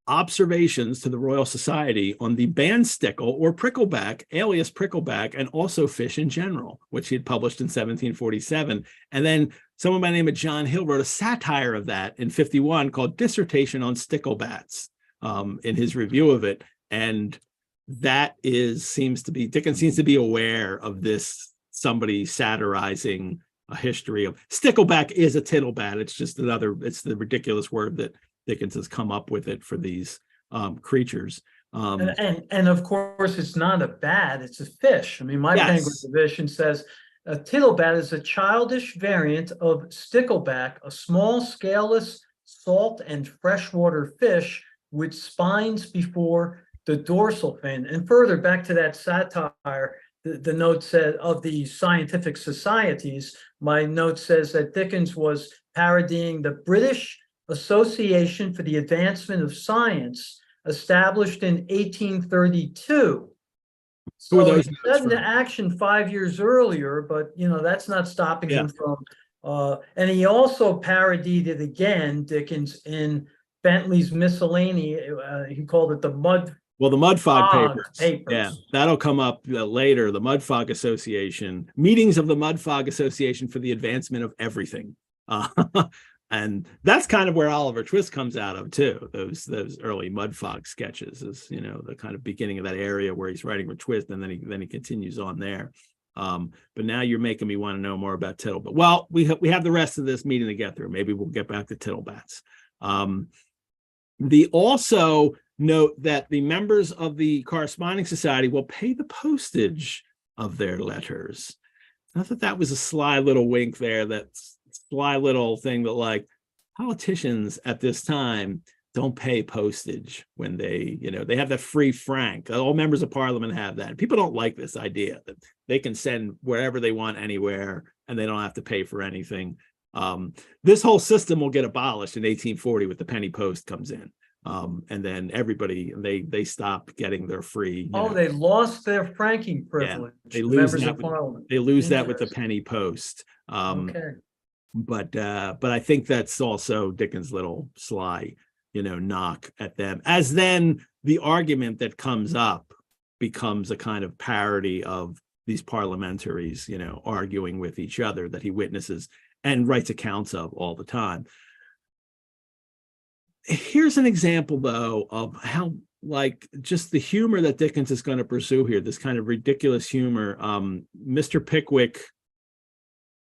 observations to the Royal Society on the bandstickle or prickleback, alias prickleback, and also fish in general, which he had published in 1747. And then someone by the name of John Hill wrote a satire of that in 51 called Dissertation on Sticklebats in his review of it. And that Dickens seems to be aware of this, somebody satirizing a history of stickleback is a tittlebat. It's just it's the ridiculous word that Dickens has come up with it for these creatures.
And of course, it's not a bat, it's a fish. I mean, my Penguin edition says a tittlebat is a childish variant of stickleback, a small, scaleless, salt and freshwater fish with spines before the dorsal fin. And further back to that satire, the note said of the scientific societies, my note says that Dickens was parodying the British Association for the Advancement of Science, established in 1832. So he set into action 5 years earlier, but that's not stopping him from. And he also parodied it again, Dickens, in Bentley's Miscellany. He called it the
Mudfog Papers. Yeah, that'll come up later. The Mudfog Association, meetings of the Mudfog Association for the Advancement of Everything. And that's kind of where Oliver Twist comes out of too. Those early Mudfog sketches is the kind of beginning of that area where he's writing with Twist, and then he continues on there. But now you're making me want to know more about Tittlebats. Well, we have the rest of this meeting to get through. Maybe we'll get back to Tittlebats. The also note that the members of the corresponding society will pay the postage of their letters. I thought that was a sly little wink there. That's sly little thing that, like, politicians at this time don't pay postage when they have that free franc. All members of parliament have that. People don't like this idea that they can send wherever they want, anywhere, and they don't have to pay for anything. This whole system will get abolished in 1840 with the penny post comes in. And then everybody, they stop getting their free.
They lost their franking privilege.
Yeah, they lose that with the penny post.
Okay.
But I think that's also Dickens' little sly, knock at them. As then the argument that comes up becomes a kind of parody of these parliamentaries, arguing with each other that he witnesses and writes accounts of all the time. Here's an example, though, of how, like, just the humor that Dickens is going to pursue here, this kind of ridiculous humor. Mr. Pickwick,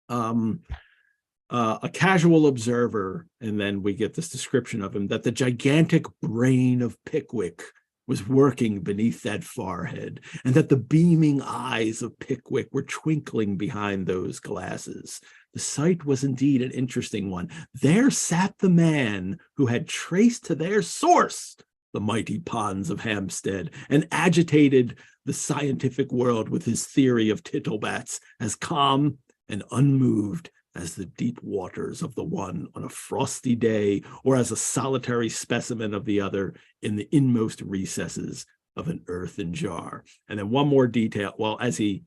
a casual observer, and then we get this description of him, that the gigantic brain of Pickwick was working beneath that forehead, and that the beaming eyes of Pickwick were twinkling behind those glasses. The sight was indeed an interesting one. There sat the man who had traced to their source the mighty ponds of Hampstead, and agitated the scientific world with his theory of tittlebats, as calm and unmoved as the deep waters of the one on a frosty day, or as a solitary specimen of the other in the inmost recesses of an earthen jar. And then one more detail. Well, as he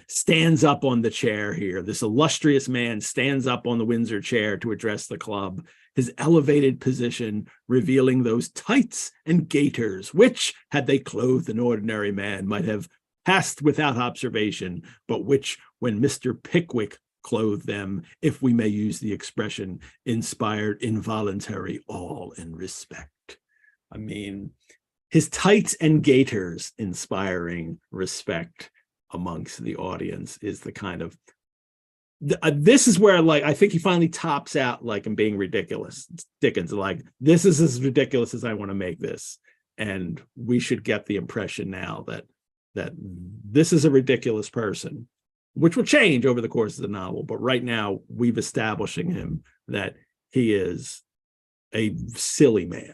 stands up on the chair here, this illustrious man stands up on the Windsor chair to address the club, his elevated position revealing those tights and gaiters which, had they clothed an ordinary man, might have passed without observation, but which, when Mr. Pickwick clothe them, if we may use the expression, inspired involuntary awe and respect. I mean, his tights and gaiters inspiring respect amongst the audience is the kind of, this is where, like, I think he finally tops out, like, in being ridiculous. Dickens, like, this is as ridiculous as I want to make this. And we should get the impression now that this is a ridiculous person, which will change over the course of the novel. But right now, we've establishing him that he is a silly man.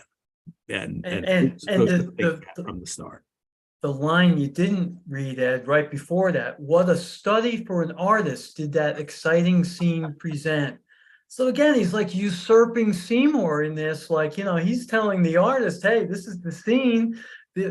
And from the start.
The line you didn't read, Ed, right before that, what a study for an artist did that exciting scene present. So again, he's like usurping Seymour in this, like, you know, he's telling the artist, hey, this is the scene.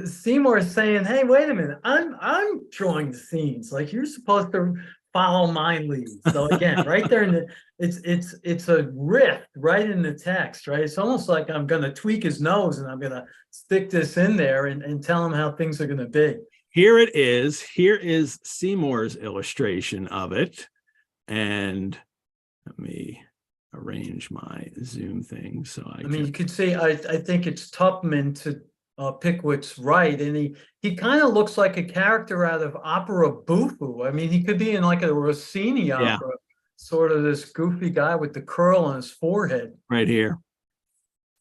Seymour is saying, hey, wait a minute, I'm drawing the scenes. Like, you're supposed to follow my lead. So again, right there in the, it's a riff right in the text, right? It's almost like I'm gonna tweak his nose and I'm gonna stick this in there and tell him how things are gonna be.
Here it is. Here is Seymour's illustration of it. And let me arrange my Zoom thing so I
mean, you could see, I think it's Tupman to Pickwick's right, and he kind of looks like a character out of opera Bufu. I mean, he could be in like a Rossini opera, sort of this goofy guy with the curl on his forehead.
Right here.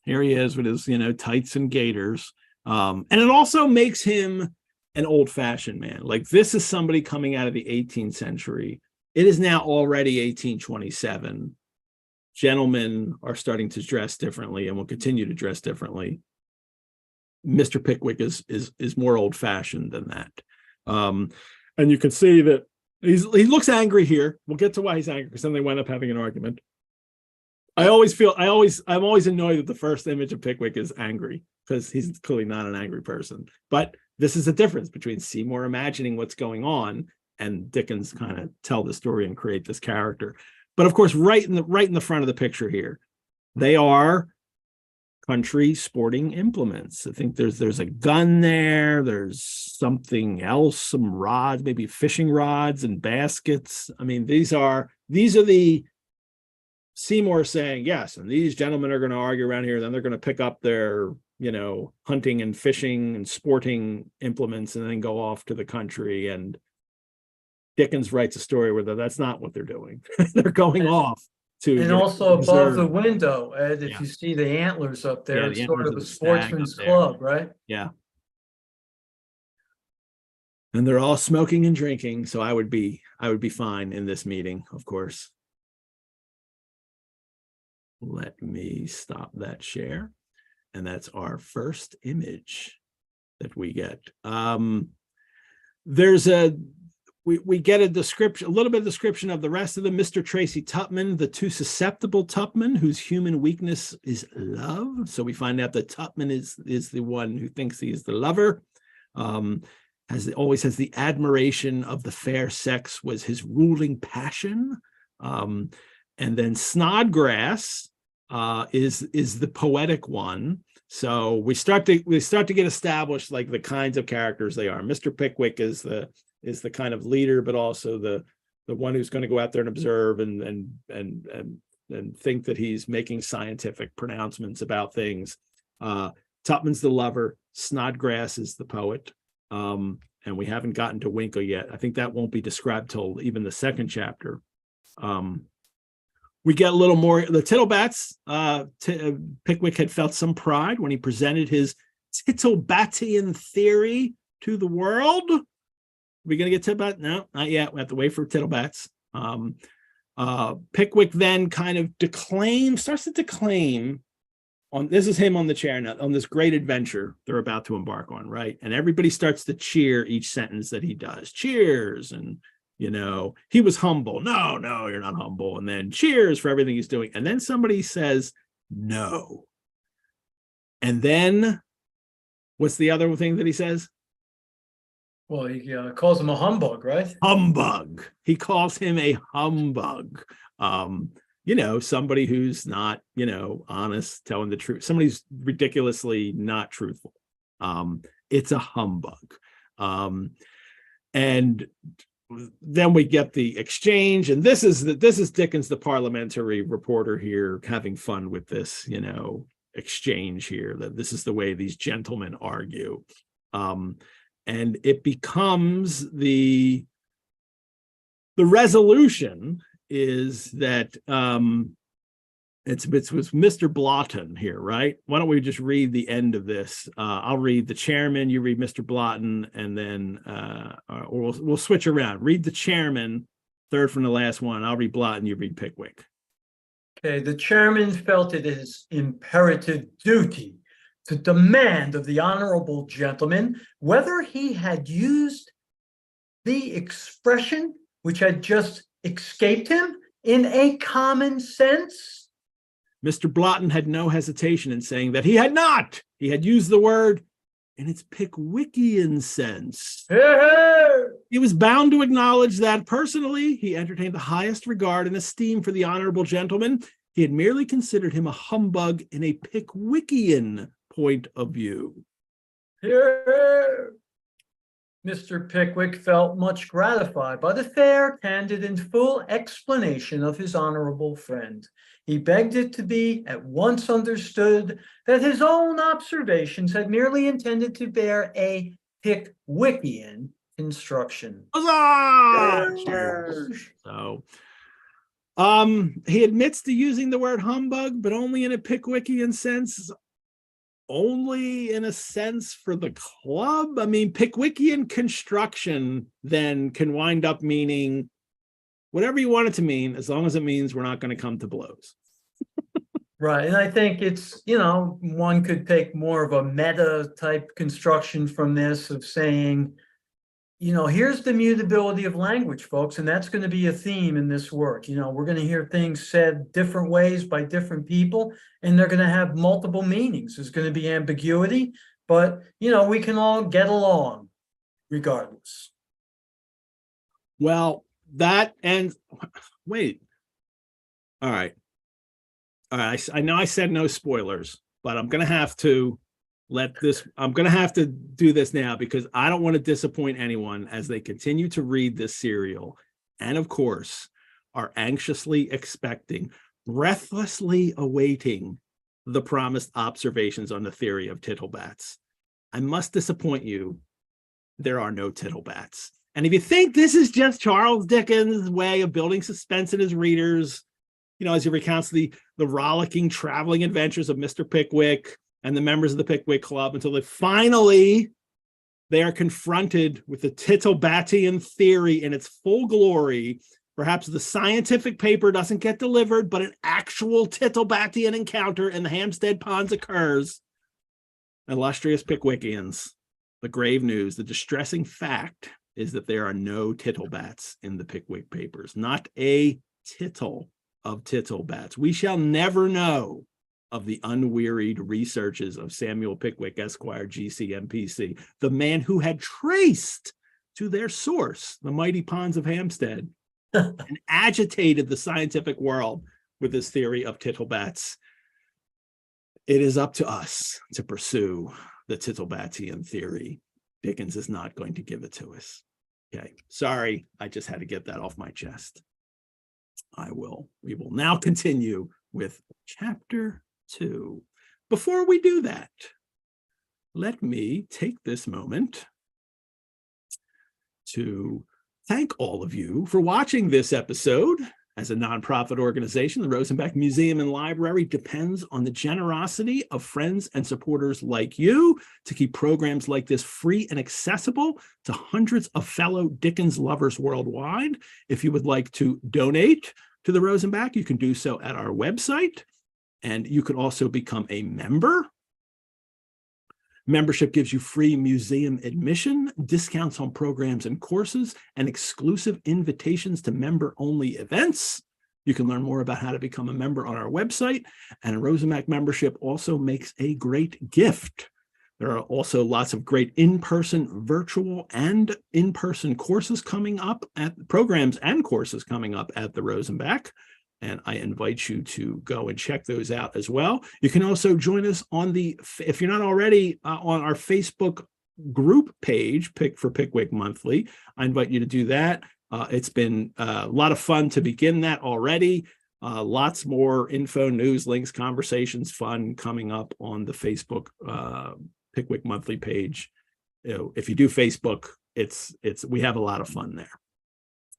Here he is with his, you know, tights and gaiters. And it also makes him an old-fashioned man. Like, this is somebody coming out of the 18th century. It is now already 1827. Gentlemen are starting to dress differently and will continue to dress differently. Mr. Pickwick is more old-fashioned than that. And you can see that he looks angry here. We'll get to why he's angry, because then they wind up having an argument. I'm always annoyed that the first image of Pickwick is angry, because he's clearly not an angry person. But this is the difference between Seymour imagining what's going on and Dickens kind of tell the story and create this character. But of course, right in the front of the picture here, they are country sporting implements. I think there's a gun there. There's something else, some rods, maybe fishing rods and baskets. I mean, these are the Seymour saying, yes, and these gentlemen are going to argue around here. Then they're going to pick up their, you know, hunting and fishing and sporting implements and then go off to the country. And Dickens writes a story where that's not what they're doing. They're going off to,
and also above the window, Ed, if you see the antlers up there, it's sort of a sportsman's club, right?
Yeah. And they're all smoking and drinking. So I would be fine in this meeting, of course. Let me stop that share. And that's our first image that we get. We get a description, a little bit of description of the rest of them. Mr. Tracy Tupman, the too susceptible Tupman, whose human weakness is love. So we find out that Tupman is the one who thinks he is the lover. Always has the admiration of the fair sex was his ruling passion. And then Snodgrass is the poetic one. So we start to get established, like, the kinds of characters they are. Mr. Pickwick is the kind of leader, but also the one who's going to go out there and observe and think that he's making scientific pronouncements about things. Tupman's the lover. Snodgrass is the poet. And we haven't gotten to Winkle yet. I think that won't be described till even the second chapter. We get a little more, the Tittlebats. Pickwick had felt some pride when he presented his Tittlebatian theory to the world. We're going to get to about, no, not yet. We have to wait for Tittlebats. Pickwick then kind of starts to declaim on, this is him on the chair now, on this great adventure they're about to embark on, right? And everybody starts to cheer each sentence that he does. Cheers. And, you know, he was humble. No, you're not humble. And then cheers for everything he's doing. And then somebody says, no. And then what's the other thing that he says?
Well, he calls him a humbug, right?
Humbug. He calls him a humbug. You know, somebody who's not, you know, honest, telling the truth. Somebody's ridiculously not truthful. It's a humbug. And then we get the exchange, and this is Dickens, the parliamentary reporter here, having fun with this, exchange here, that this is the way these gentlemen argue. And it becomes the resolution is that it's with Mr. Blotton here, right? Why don't we just read the end of this? I'll read the chairman, you read Mr. Blotton, and then or we'll switch around. Read the chairman, third from the last one. I'll read Blotton, you read Pickwick.
Okay, the chairman felt it his imperative duty to demand of the honorable gentleman whether he had used the expression which had just escaped him in a common sense.
Mr. Blotton had no hesitation in saying that he had not. He had used the word in its Pickwickian sense. He was bound to acknowledge that personally he entertained the highest regard and esteem for the honorable gentleman. He had merely considered him a humbug in a Pickwickian point of view.
Mr. Pickwick felt much gratified by the fair, candid, and full explanation of his honorable friend. He begged it to be at once understood that his own observations had merely intended to bear a Pickwickian construction.
Huzzah! So, he admits to using the word humbug, but only in a Pickwickian sense. Only in a sense for the club. I mean, Pickwickian construction then can wind up meaning whatever you want it to mean, as long as it means we're not going to come to blows.
Right. And I think it's, one could take more of a meta type construction from this of saying, here's the mutability of language, folks, and that's going to be a theme in this work. We're going to hear things said different ways by different people, and they're going to have multiple meanings. There's going to be ambiguity, but, we can all get along regardless.
Well, wait. All right. I know I said no spoilers, but I'm going to have to do this now because I don't want to disappoint anyone as they continue to read this serial. And of course, are anxiously expecting, breathlessly awaiting the promised observations on the theory of tittlebats. I must disappoint you. There are no tittlebats. And if you think this is just Charles Dickens' way of building suspense in his readers, as he recounts the rollicking traveling adventures of Mr. Pickwick and the members of the Pickwick Club until they are confronted with the Tittlebatian theory in its full glory. Perhaps the scientific paper doesn't get delivered, but an actual Tittlebatian encounter in the Hampstead Ponds occurs. Illustrious Pickwickians, the grave news, the distressing fact is that there are no tittlebats in the Pickwick Papers, not a tittle of tittlebats. We shall never know of the unwearied researches of Samuel Pickwick, Esquire, GC, the man who had traced to their source the mighty ponds of Hampstead and agitated the scientific world with his theory of tittlebats. It is up to us to pursue the Tittlebatian theory. Dickens is not going to give it to us. Okay, sorry, I just had to get that off my chest. We will now continue with chapter 2. Before we do that, let me take this moment to thank all of you for watching this episode. As a nonprofit organization, the Rosenbach Museum and Library depends on the generosity of friends and supporters like you to keep programs like this free and accessible to hundreds of fellow Dickens lovers worldwide. If you would like to donate to the Rosenbach, you can do so at our website, and you can also become a member. Membership gives you free museum admission, discounts on programs and courses, and exclusive invitations to member-only events. You can learn more about how to become a member on our website, and a Rosenbach membership also makes a great gift. There are also lots of great in-person, virtual, and in-person courses coming up at programs and courses coming up at the Rosenbach. And I invite you to go and check those out as well. You can also join us on if you're not already on our Facebook group page, for Pickwick Monthly. I invite you to do that. It's been a lot of fun to begin that already. Lots more info, news, links, conversations, fun coming up on the Facebook Pickwick Monthly page. If you do Facebook, we have a lot of fun there.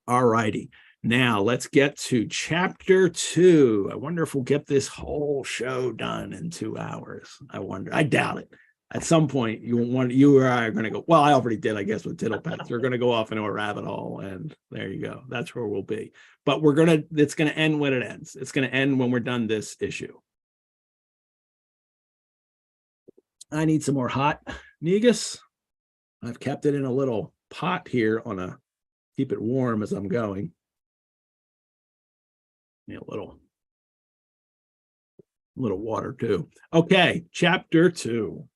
All righty. Now let's get to chapter 2. I wonder if we'll get this whole show done in 2 hours. I doubt it. At some point, you or I are going to go, well, I already did, I guess, with Tittlepats. We're going to go off into a rabbit hole, and there you go. That's where we'll be. But it's going to end when it ends. It's going to end when we're done this issue. I need some more hot negus. I've kept it in a little pot here keep it warm as I'm going. Yeah, a little water too. Okay, chapter 2.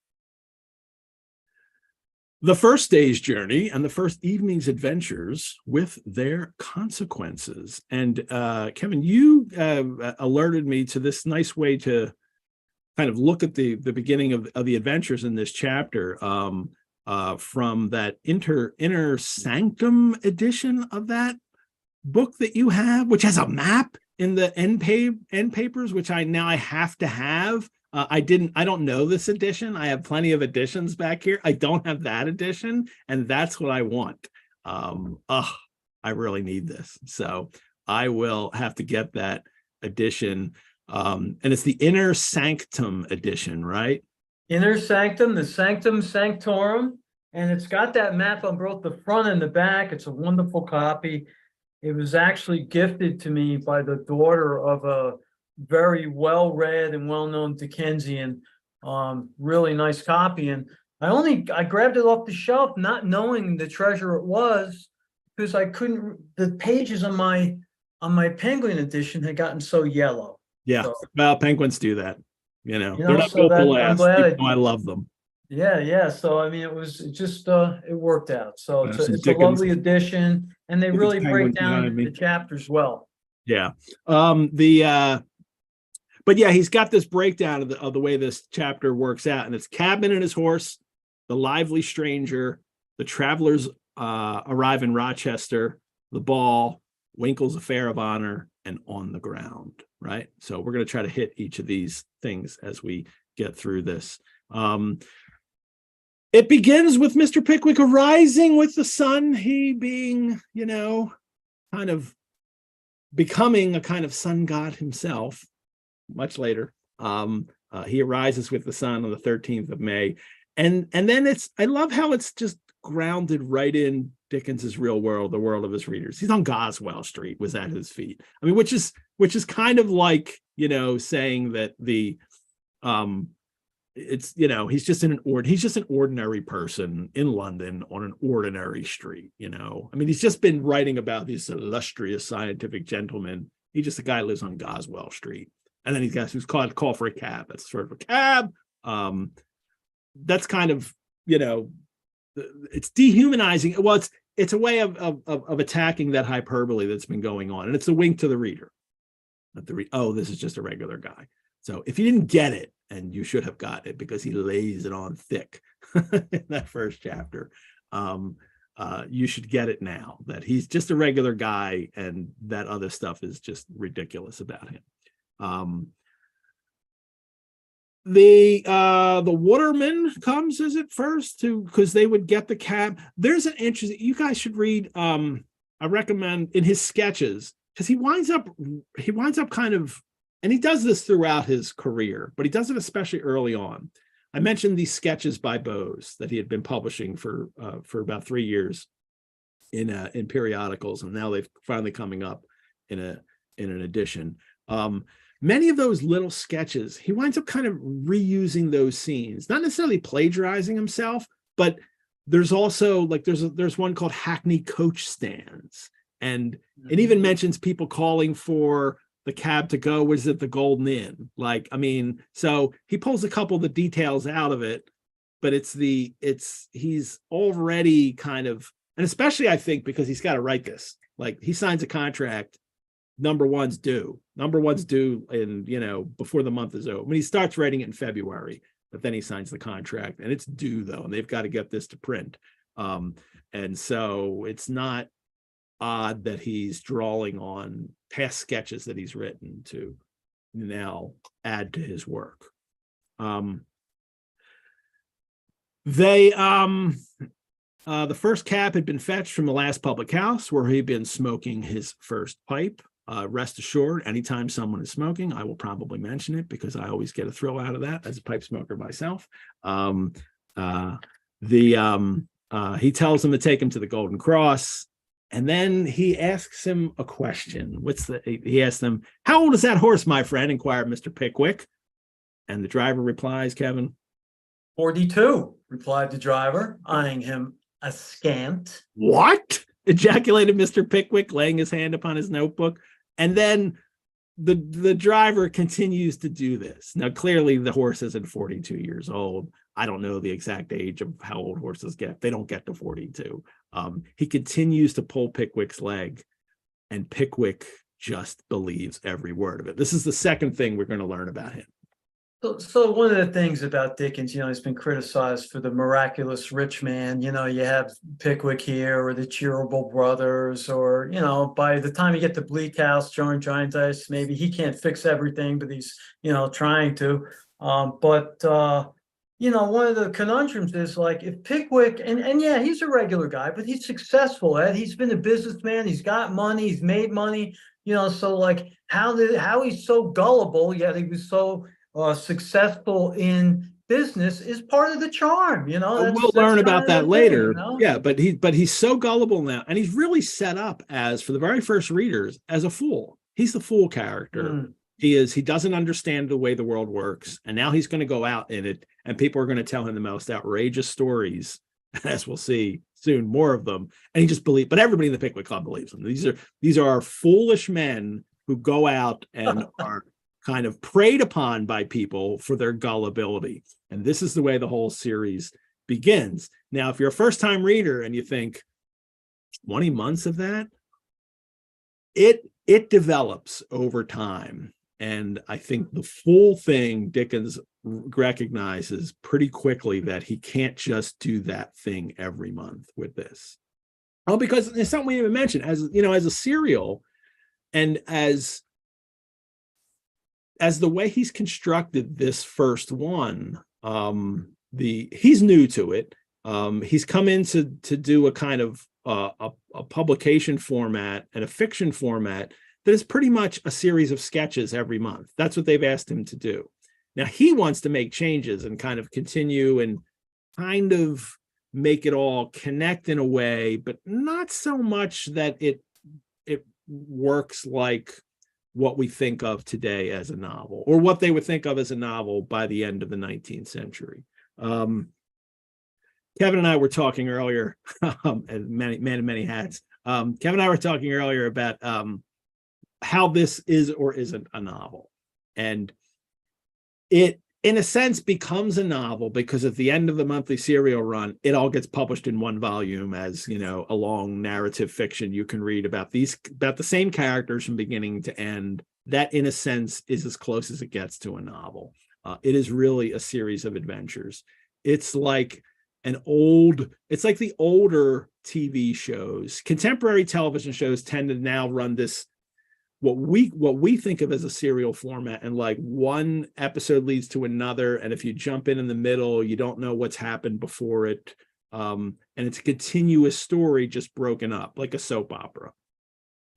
The first day's journey and the first evening's adventures with their consequences. And Kevin, you alerted me to this nice way to kind of look at the beginning of the adventures in this chapter from that inner sanctum edition of that book that you have, which has a map in the end papers, which I have to have. I don't know this edition. I have plenty of editions back here. I don't have that edition, and that's what I want. I really need this. So I will have to get that edition. And it's the Inner Sanctum edition, right?
Inner Sanctum, the Sanctum Sanctorum, and it's got that map on both the front and the back. It's a wonderful copy. It was actually gifted to me by the daughter of a very well-read and well-known Dickensian. Really nice copy. And I grabbed it off the shelf, not knowing the treasure it was, because the pages on my Penguin edition had gotten so yellow.
Yeah,
so,
well, penguins do that. They're not
so
built to last.
I'm glad
I love them.
Yeah. So I mean, it worked out. So it's a
Dickens,
lovely edition, and they really break
Penguins
down the chapters well.
Yeah. But yeah, he's got this breakdown of the way this chapter works out, and it's Cabman and his horse, the lively stranger, the travelers arrive in Rochester, the ball, Winkle's affair of honor, and on the ground. Right. So we're going to try to hit each of these things as we get through this. It begins with Mr. Pickwick arising with the sun, he being, kind of becoming a kind of sun god himself much later. He arises with the sun on the 13th of May. And then I love how it's just grounded right in Dickens's real world, the world of his readers. He's on Goswell Street, was at his feet. I mean, which is kind of like, saying that he's just an ordinary person in London on an ordinary street. I mean, he's just been writing about these illustrious scientific gentlemen. He's just a guy who lives on Goswell Street. And then he's got who's call for a cab. That's sort of a cab. That's kind of, it's dehumanizing. Well, it's a way of attacking that hyperbole that's been going on. And it's a wink to the reader. This is just a regular guy. So if you didn't get it, and you should have got it because he lays it on thick in that first chapter, you should get it now, that he's just a regular guy and that other stuff is just ridiculous about him. The waterman comes, is it first, because they would get the cab. There's an interesting, you guys should read, I recommend in his sketches, because he winds up kind of, and he does this throughout his career, but he does it especially early on. I mentioned these sketches by Bose that he had been publishing for about 3 years in periodicals, and now they've finally coming up in an edition. Many of those little sketches, he winds up kind of reusing those scenes, not necessarily plagiarizing himself, but there's also like there's one called Hackney Coach Stands, and it even mentions people calling for the cab to go was at the Golden Inn. Like, I mean, so he pulls a couple of the details out of it, but he's already kind of, and especially I think because he's got to write this, like he signs a contract, number one's due in, before the month is over. When he starts writing it in February, but then he signs the contract and it's due though, and they've got to get this to print. And so it's not, odd that he's drawing on past sketches that he's written to now add to his work. The first cab had been fetched from the last public house where he'd been smoking his first pipe. Rest assured, anytime someone is smoking, I will probably mention it because I always get a thrill out of that as a pipe smoker myself. He tells him to take him to the Golden Cross, and then he asks him a question. He asks them, "How old is that horse, my friend?" inquired Mr. Pickwick. And the driver replies, Kevin?
42, replied the driver, eyeing him askant.
What? Ejaculated Mr. Pickwick, laying his hand upon his notebook. And then the driver continues to do this. Now, clearly, the horse isn't 42 years old. I don't know the exact age of how old horses get. They don't get to 42. He continues to pull Pickwick's leg, and Pickwick just believes every word of it. This is the second thing we're going to learn about him.
So one of the things about Dickens, he's been criticized for the miraculous rich man. You have Pickwick here, or the Cheeryble brothers, or, by the time you get to Bleak House, John Giant's, maybe he can't fix everything, but he's, trying to. One of the conundrums is, like, if Pickwick, and yeah, he's a regular guy, but he's successful, Ed. He's been a businessman. He's got money. He's made money. So, like, how he's so gullible, yet he was so successful in business is part of the charm.
We'll learn about that later. Yeah, but he's so gullible now, and he's really set up as, for the very first readers, as a fool. He's the fool character. He doesn't understand the way the world works, and now he's going to go out in it, and people are going to tell him the most outrageous stories, as we'll see soon, more of them. And he just but everybody in the Pickwick Club believes him. These are foolish men who go out and are kind of preyed upon by people for their gullibility. And this is the way the whole series begins. Now, if you're a first-time reader and you think 20 months of that, it develops over time. And I think the full thing, Dickens recognizes pretty quickly that he can't just do that thing every month with this. Well, because it's something we even mentioned, as a serial, and as the way he's constructed this first one, he's new to it. He's come in to do a kind of a publication format and a fiction format that is pretty much a series of sketches every month. That's what they've asked him to do. Now, he wants to make changes and kind of continue and kind of make it all connect in a way, but not so much that it works like what we think of today as a novel, or what they would think of as a novel by the end of the 19th century. Kevin and I were talking earlier, and many hats. Kevin and I were talking earlier about how this is or isn't a novel. And it, in a sense, becomes a novel because at the end of the monthly serial run, it all gets published in one volume as, a long narrative fiction you can read about the same characters from beginning to end. That, in a sense, is as close as it gets to a novel. It is really a series of adventures. It's like the older TV shows. Contemporary television shows tend to now run this, what we think of as a serial format, and like one episode leads to another, and if you jump in the middle, you don't know what's happened before it, and it's a continuous story just broken up like a soap opera.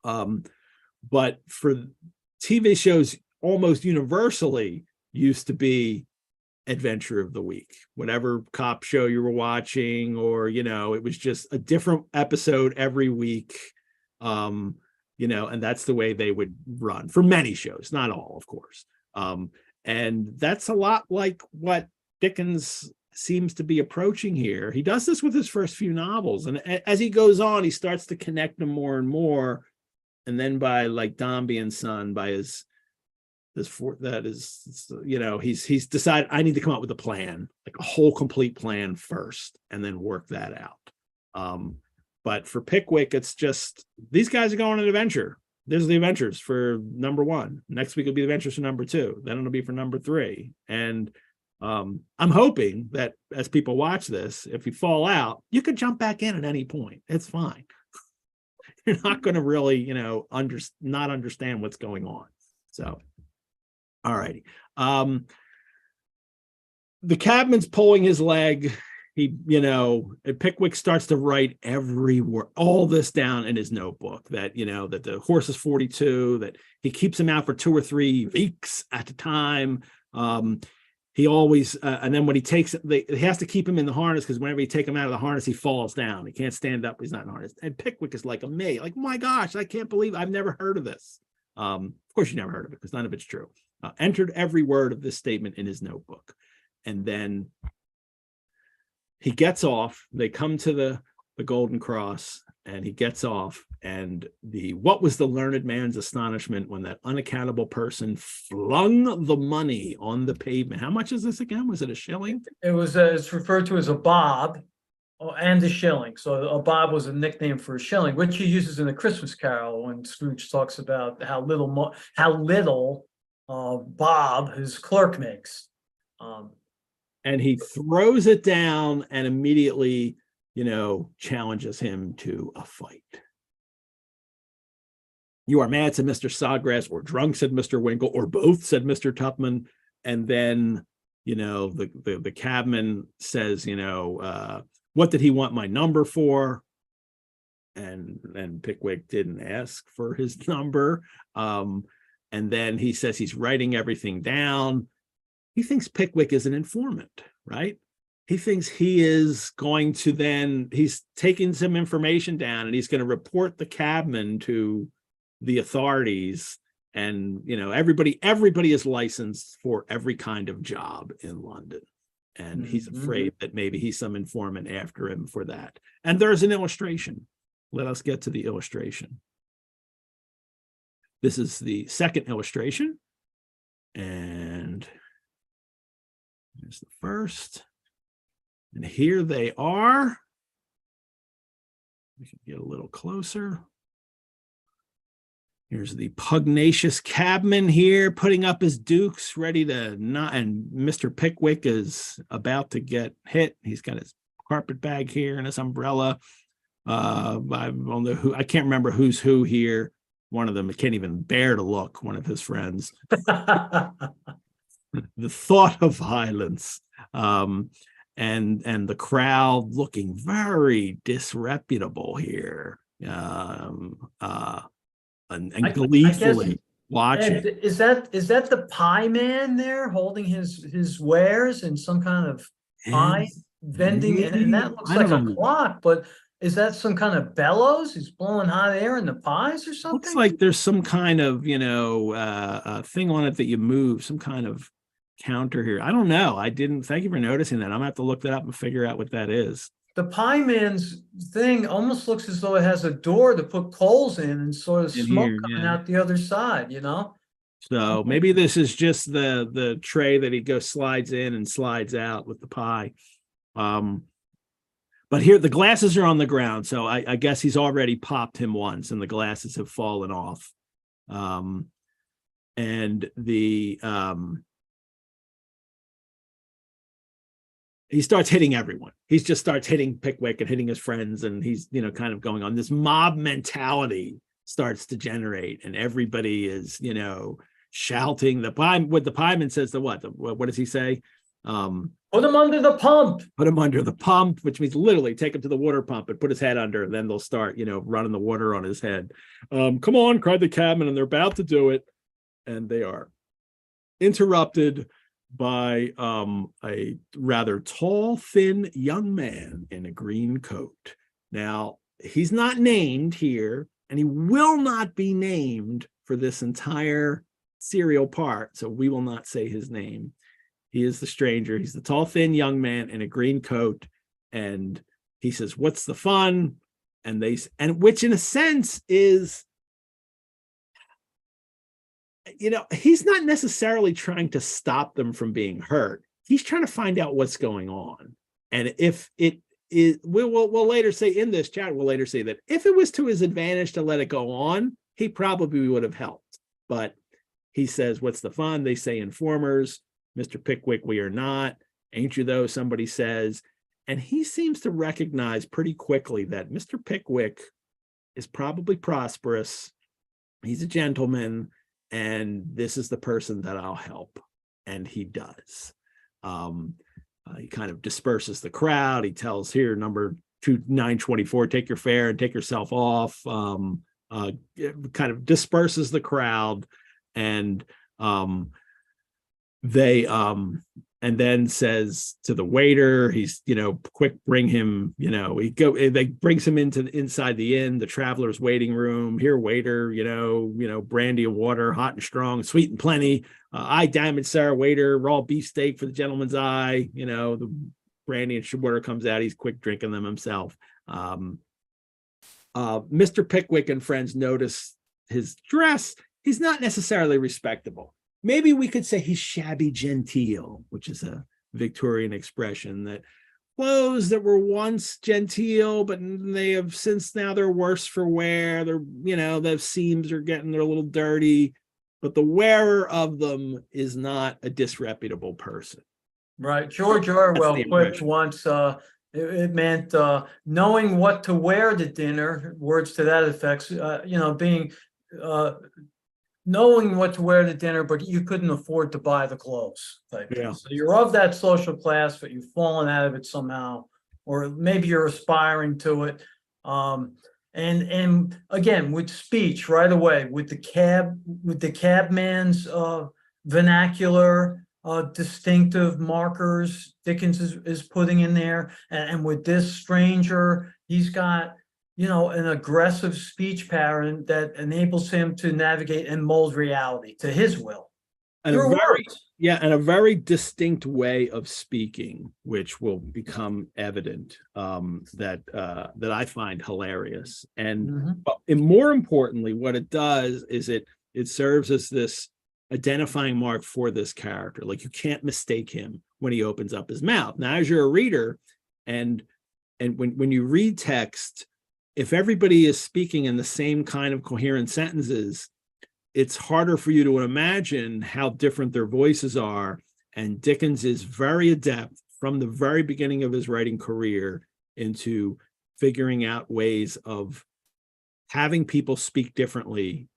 But for TV shows, almost universally used to be adventure of the week, whatever cop show you were watching, or it was just a different episode every week. And that's the way they would run for many shows, not all, of course. And that's a lot like what Dickens seems to be approaching here. He does this with his first few novels, and as he goes on, he starts to connect them more and more. And then by like Dombey and Son, by he's decided, I need to come up with a plan, like a whole complete plan first, and then work that out. But for Pickwick, it's just, these guys are going on an adventure. There's the adventures for number 1. Next week will be the adventures for number 2. Then it'll be for number 3. And I'm hoping that as people watch this, if you fall out, you could jump back in at any point. It's fine. you're not going to really, you know, not understand what's going on. So, all righty. The cabman's pulling his leg. He, you know, Pickwick starts to write every word, all this down in his notebook, that, you know, that the horse is 42, that he keeps him out for 2 or 3 weeks at a time. He always, and then when he takes, he has to keep him in the harness, because whenever you take him out of the harness, he falls down. He can't stand up. He's not in harness. And Pickwick is like amazed, like, my gosh, I can't believe I've never heard of this. Of course, you never heard of it because none of it's true. Entered every word of this statement in his notebook. And then he gets off. They come to the Golden Cross, and he gets off. And what was the learned man's astonishment when that unaccountable person flung the money on the pavement? How much is this again? Was it a shilling?
It was, it's referred to as a bob and a shilling. So a bob was a nickname for a shilling, which he uses in A Christmas Carol when Scrooge talks about how little Bob, his clerk, makes.
And he throws it down and immediately, you know, challenges him to a fight. You are mad, said Mr. Snodgrass, or drunk, said Mr. Winkle, or both, said Mr. Tupman. And then, you know, the cabman says, you know, what did he want my number for? And Pickwick didn't ask for his number. And then he says he's writing everything down. He thinks Pickwick is an informant, right? He thinks he is going to he's taking some information down, and he's going to report the cabman to the authorities. And, you know, everybody is licensed for every kind of job in London. And he's afraid that maybe he's some informant after him for that. And there's an illustration. Let us get to the illustration. This is the second illustration. And here's the first. And here they are. We can get a little closer. Here's the pugnacious cabman here putting up his dukes, ready to not, and Mr. Pickwick is about to get hit. He's got his carpet bag here and his umbrella. I don't know who, I can't remember who's who here. One of them can't even bear to look, one of his friends. The thought of violence. And the crowd looking very disreputable here. And gleefully watching.
Ed, is that the pie man there holding his wares in some kind of pie vending? And that looks like a clock, but is that some kind of bellows? He's blowing hot air in the pies or something?
Looks like there's some kind of, you know, thing on it that you move, some kind of counter here. I don't know. Thank you for noticing that. I'm gonna have to look that up and figure out what that is.
The pie man's thing almost looks as though it has a door to put coals in and sort of smoke coming out the other side, you know?
So maybe this is just the tray that he slides in and slides out with the pie. But here the glasses are on the ground. So I guess he's already popped him once and the glasses have fallen off. And he starts hitting everyone. He just starts hitting Pickwick and hitting his friends. And he's, you know, kind of going on. This mob mentality starts to generate. And everybody is, you know, shouting. The pieman says what does he say?
Put him under the pump.
Put him under the pump, which means literally take him to the water pump and put his head under. Then they'll start, you know, running the water on his head. Come on, cried the cabman. And they're about to do it. And they are interrupted by a rather tall, thin young man in a green coat. Now, he's not named here, and he will not be named for this entire serial part, so we will not say his name. He is the stranger. He's the tall, thin young man in a green coat, and he says, "What's the fun?" And which in a sense is, you know, he's not necessarily trying to stop them from being hurt. He's trying to find out what's going on. And if it is, we'll later say in this chat, we'll later say that if it was to his advantage to let it go on, he probably would have helped. But he says, "What's the fun?" They say, "Informers, Mr. Pickwick, we are not. Ain't you though?" Somebody says. And he seems to recognize pretty quickly that Mr. Pickwick is probably prosperous. He's a gentleman, and this is the person that I'll help. And he does. He kind of disperses the crowd. He tells, here, number 924, take your fare and take yourself off. Kind of disperses the crowd, and and then says to the waiter, he's, quick, bring him, they brings him inside the inn, the traveler's waiting room. Here, waiter, brandy and water, hot and strong, sweet and plenty. I damage, sir, waiter, raw beefsteak for the gentleman's eye. The brandy and water comes out. He's quick drinking them himself. Mr. Pickwick and friends notice his dress. He's not necessarily respectable. Maybe we could say he's shabby genteel, which is a Victorian expression, that clothes that were once genteel, but they have since now they're worse for wear. They're, the seams are getting, they're a little dirty, but the wearer of them is not a disreputable person.
Right. George Orwell quipped once, it meant knowing what to wear to dinner, words to that effect, being knowing what to wear to dinner, but you couldn't afford to buy the clothes. So you're of that social class, but you've fallen out of it somehow, or maybe you're aspiring to it. And again, with speech right away, with the cabman's vernacular, distinctive markers Dickens is putting in there, and with this stranger, he's got an aggressive speech pattern that enables him to navigate and mold reality to his will.
And a very distinct way of speaking, which will become evident, that I find hilarious. And more importantly, what it does is it serves as this identifying mark for this character. Like, you can't mistake him when he opens up his mouth. Now, as you're a reader, and when you read text, if everybody is speaking in the same kind of coherent sentences, it's harder for you to imagine how different their voices are. And Dickens is very adept from the very beginning of his writing career into figuring out ways of having people speak differently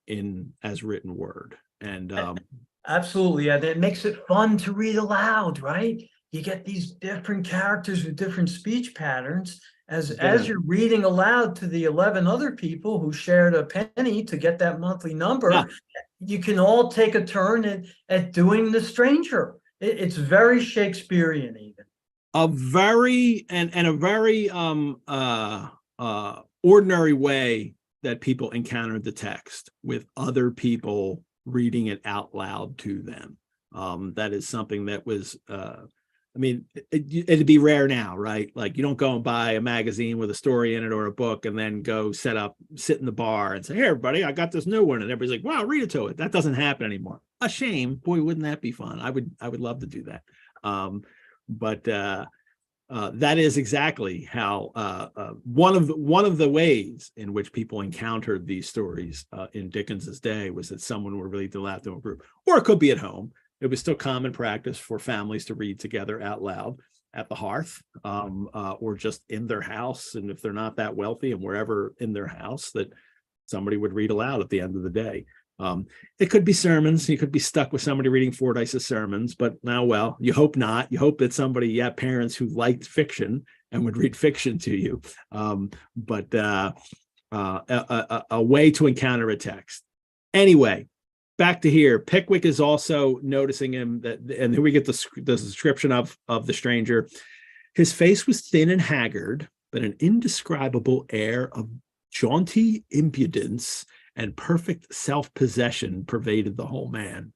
as written word. And
absolutely, and it makes it fun to read aloud, right? You get these different characters with different speech patterns. As you're reading aloud to the 11 other people who shared a penny to get that monthly number, you can all take a turn at doing the stranger. It's very Shakespearean, even.
A very ordinary way that people encountered the text, with other people reading it out loud to them. That is something that was it'd be rare now, right? Like, you don't go and buy a magazine with a story in it or a book and then go sit in the bar and say, hey, everybody, I got this new one. And everybody's like, wow, read it to it. That doesn't happen anymore. A shame. Boy, wouldn't that be fun? I would love to do that. But that is exactly how one of the ways in which people encountered these stories in Dickens's day was that someone would read aloud to a group, or it could be at home. It was still common practice for families to read together out loud at the hearth, or just in their house. And if they're not that wealthy, and wherever in their house, that somebody would read aloud at the end of the day. It could be sermons. You could be stuck with somebody reading Fordyce's sermons, but now, well, you hope not. You hope that somebody, parents who liked fiction and would read fiction to you. But a way to encounter a text. Anyway, back to here. Pickwick is also noticing him, and here we get the description of the stranger. His face was thin and haggard, but an indescribable air of jaunty impudence and perfect self-possession pervaded the whole man.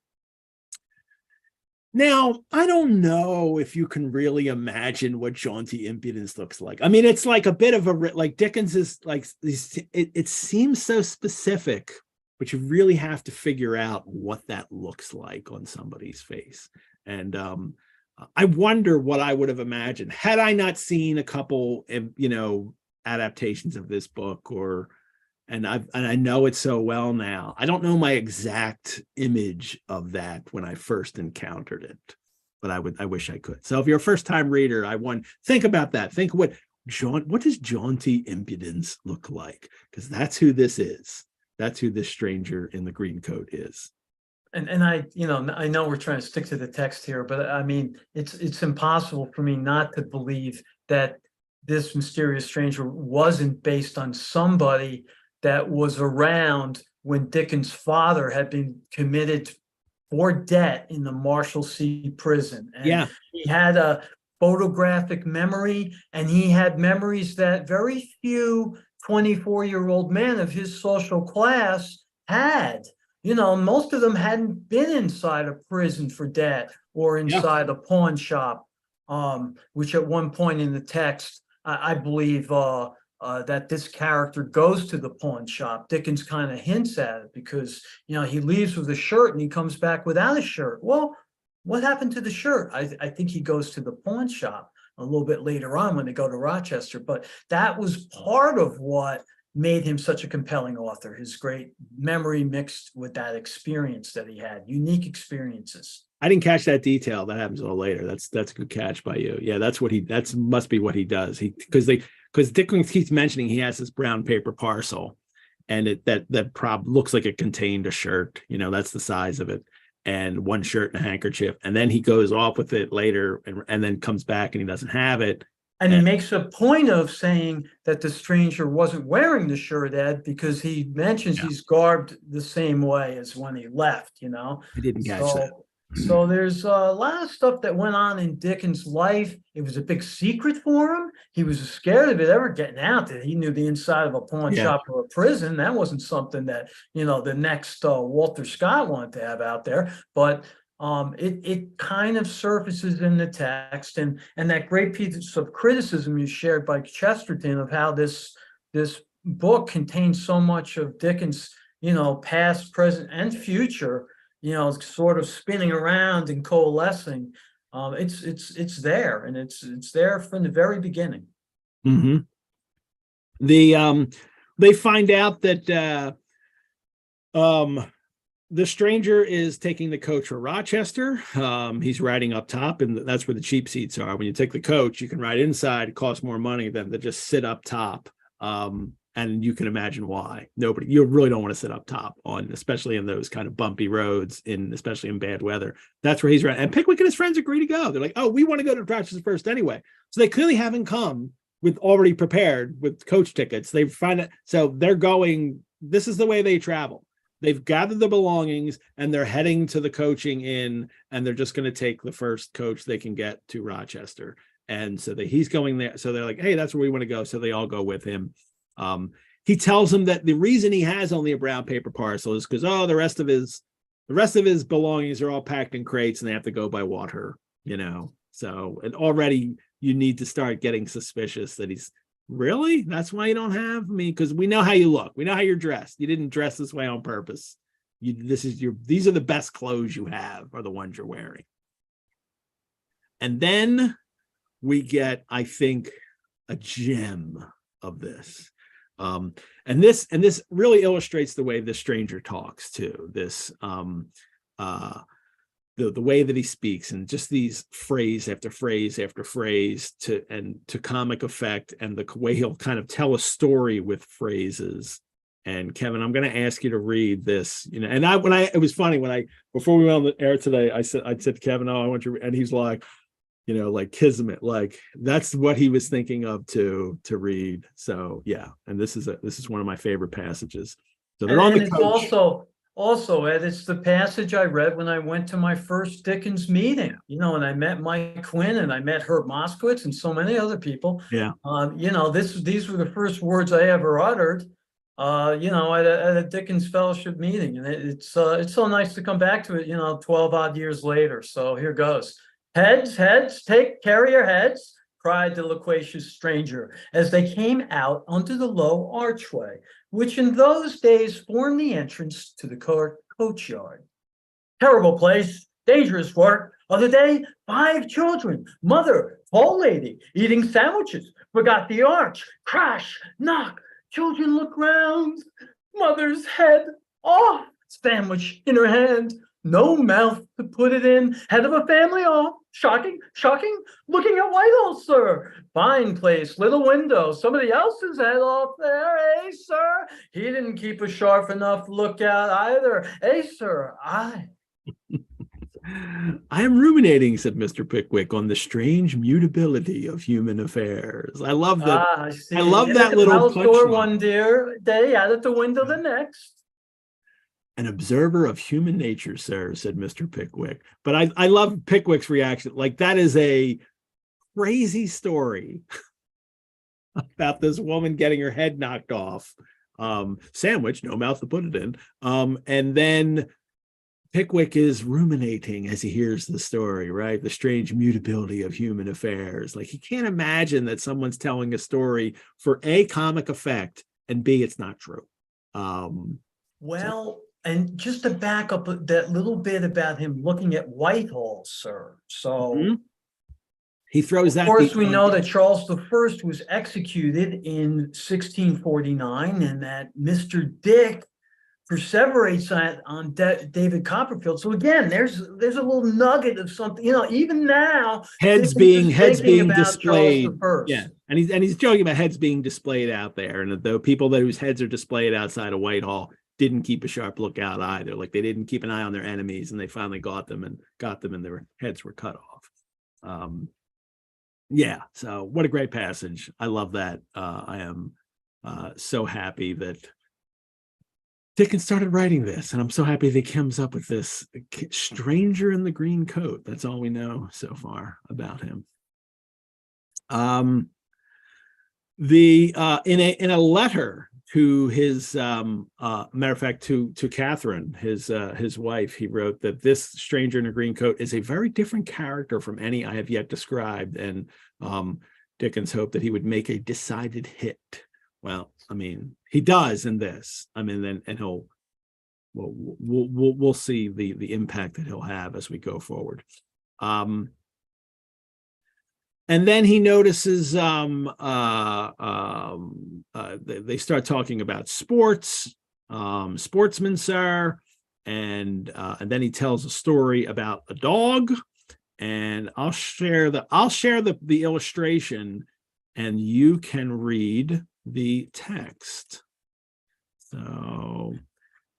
Now, I don't know if you can really imagine what jaunty impudence looks like. I mean, it's like a bit of like Dickens is like, it seems so specific, but you really have to figure out what that looks like on somebody's face. And I wonder what I would have imagined had I not seen a couple, adaptations of this book, and I know it so well now. I don't know my exact image of that when I first encountered it, but I wish I could. So if you're a first-time reader, think about that. Think what does jaunty impudence look like? Because that's who this is. That's who this stranger in the green coat is.
And I, I know we're trying to stick to the text here, but I mean, it's impossible for me not to believe that this mysterious stranger wasn't based on somebody that was around when Dickens' father had been committed for debt in the Marshalsea prison. And
Yeah.
he had a photographic memory, and he had memories that very few 24-year-old men of his social class had. Most of them hadn't been inside a prison for debt or inside a pawn shop, which at one point in the text, I believe that this character goes to the pawn shop. Dickens kind of hints at it because, he leaves with a shirt and he comes back without a shirt. Well, what happened to the shirt? I think he goes to the pawn shop a little bit later on when they go to Rochester, but that was part of what made him such a compelling author, his great memory mixed with that experience that he had, unique experiences.
I didn't catch that detail. That happens a little later. That's a good catch by you. Yeah, that's must be what he does. Because Dickens keeps mentioning he has this brown paper parcel, and that looks like it contained a shirt. That's the size of it, and one shirt and a handkerchief. And then he goes off with it later, and then comes back and he doesn't have it.
And he makes a point of saying that the stranger wasn't wearing the shirt, Ed, because he mentions he's garbed the same way as when he left,
I didn't catch that.
So there's a lot of stuff that went on in Dickens' life. It was a big secret for him. He was scared of it ever getting out, that he knew the inside of a pawn shop or a prison. That wasn't something that, the next Walter Scott wanted to have out there. But it kind of surfaces in the text, and that great piece of criticism you shared by Chesterton of how this book contains so much of Dickens, past, present, and future, sort of spinning around and coalescing. It's there, and it's there from the very beginning.
Mm-hmm. They find out that the stranger is taking the coach for Rochester. He's riding up top, and that's where the cheap seats are. When you take the coach, you can ride inside. It costs more money than to just sit up top. And you can imagine why. You really don't want to sit up top especially in those kind of bumpy roads, especially in bad weather. That's where he's riding. And Pickwick and his friends agree to go. They're like, oh, we want to go to Rochester first anyway. So they clearly haven't come with already prepared with coach tickets. They find it. So they're going, this is the way they travel. They've gathered the belongings and they're heading to the coaching inn, and they're just going to take the first coach they can get to Rochester. And so he's going there. So they're like, hey, that's where we want to go. So they all go with him. He tells them that the reason he has only a brown paper parcel is because, the rest of his belongings are all packed in crates and they have to go by water, So, and already you need to start getting suspicious that he's, really? That's why you don't have me? Because we know how you look. We know how you're dressed. You didn't dress this way on purpose. These are the best clothes you have, are the ones you're wearing. And then we get, I think, a gem of this. And this really illustrates the way the stranger talks too. This the way that he speaks, and just these phrase after phrase after phrase to comic effect, and the way he'll kind of tell a story with phrases. And Kevin, I'm going to ask you to read this, and it was funny before we went on the air today, I said to Kevin, I want you, and he's like, like Kismet, like that's what he was thinking of to read. So yeah, and this is one of my favorite passages. So they're on the coach.
It's also, Ed, it's the passage I read when I went to my first Dickens meeting, and I met Mike Quinn, and I met Herb Moskowitz and so many other people.
Yeah.
These were the first words I ever uttered, at a Dickens fellowship meeting. And it's so nice to come back to it, 12 odd years later. So here goes. Heads, take care of your heads, cried the loquacious stranger, as they came out under the low archway, which in those days formed the entrance to the coachyard. Terrible place, dangerous work. Other day, 5 children, mother, tall lady, eating sandwiches, forgot the arch, crash, knock, children look round, mother's head off, sandwich in her hand, No mouth to put it in. Head of a family, oh, shocking, shocking. Looking at Whitehall, sir. Fine place, little window. Somebody else's head off there, eh, sir? He didn't keep a sharp enough lookout either. Eh, sir, I
am ruminating, said Mr. Pickwick, on the strange mutability of human affairs. I love that.
I see.
I love
In
that
at the
little
house door
punchline.
one dear day, out at the window the next.
An observer of human nature, sir, said Mr. Pickwick. But I love Pickwick's reaction. Like, that is a crazy story about this woman getting her head knocked off. Sandwich, no mouth to put it in. And then Pickwick is ruminating as he hears the story, right? The strange mutability of human affairs. Like, he can't imagine that someone's telling a story for A, comic effect, and B, it's not true.
And just to back up that little bit about him looking at Whitehall, sir. So
he throws that.
Of course, we know that Charles I was executed in 1649, and that Mr. Dick perseverates on David Copperfield. So again, there's a little nugget of something, even now.
Heads being displayed.
Yeah,
and he's joking about heads being displayed out there, and the people whose heads are displayed outside of Whitehall didn't keep a sharp lookout either. Like, they didn't keep an eye on their enemies, and they finally got them, and their heads were cut off. Yeah, so what a great passage. I love that. I am so happy that Dickens started writing this, and I'm so happy that he comes up with this stranger in the green coat. That's all we know so far about him. In a letter to his matter of fact, to Catherine, his wife, he wrote that this stranger in a green coat is a very different character from any I have yet described, and Dickens hoped that he would make a decided hit. Well, I mean, he does in this. I mean, and we'll see the impact that he'll have as we go forward. And then he notices they start talking about sports, sportsmen, sir, and then he tells a story about a dog, and I'll share the illustration, and you can read the text. So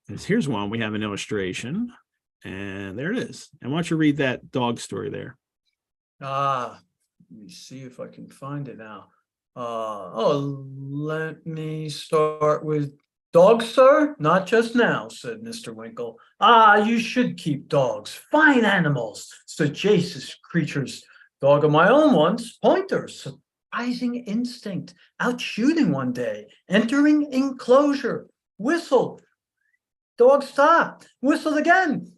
here's one. We have an illustration, and there it is. And why don't you read that dog story there?
Let me see if I can find it now. Let me start with dogs, sir. Not just now, said Mr. Winkle. You should keep dogs. Fine animals, sagacious creatures. Dog of my own once, Pointer. Surprising instinct. Out shooting one day. Entering enclosure. Whistle. Dog stopped. Whistled again.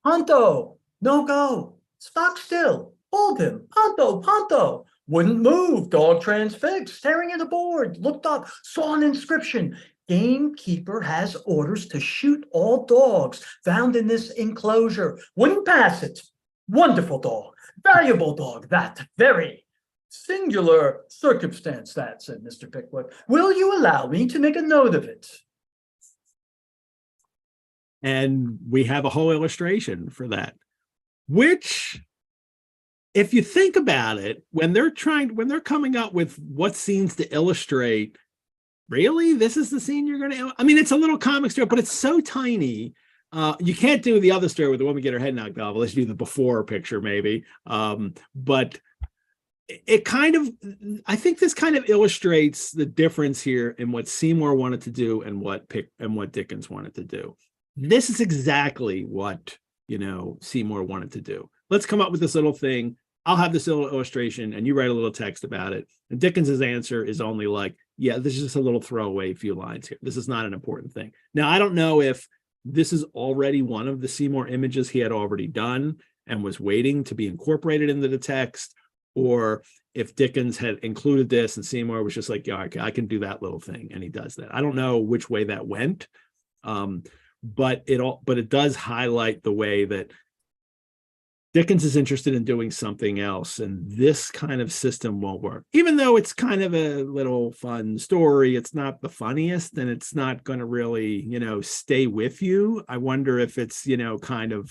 Ponto. No go. Stock still. Hold him. Ponto, Ponto. Wouldn't move. Dog transfixed. Staring at the board. Looked up. Saw an inscription. Gamekeeper has orders to shoot all dogs found in this enclosure. Wouldn't pass it. Wonderful dog. Valuable dog. That. Very. Singular circumstance, that, said Mr. Pickwick. Will you allow me to make a note of it?
And we have a whole illustration for that, which, if you think about it, when they're coming up with what scenes to illustrate, really, this is the scene you're going to, I mean, it's a little comic strip, but it's so tiny. You can't do the other story with the woman get her head knocked off. Let's do the before picture, maybe. But it kind of, I think this kind of illustrates the difference here in what Seymour wanted to do and what Dickens wanted to do. This is exactly what, Seymour wanted to do. Let's come up with this little thing. I'll have this little illustration and you write a little text about it. And Dickens's answer is only like, yeah, this is just a little throwaway few lines here. This is not an important thing. Now, I don't know if this is already one of the Seymour images he had already done and was waiting to be incorporated into the text, or if Dickens had included this and Seymour was just like, yeah, okay, I can do that little thing. And he does that. I don't know which way that went. But it does highlight the way that Dickens is interested in doing something else, and this kind of system won't work. Even though it's kind of a little fun story, it's not the funniest, and it's not going to really, stay with you. I wonder if it's, kind of,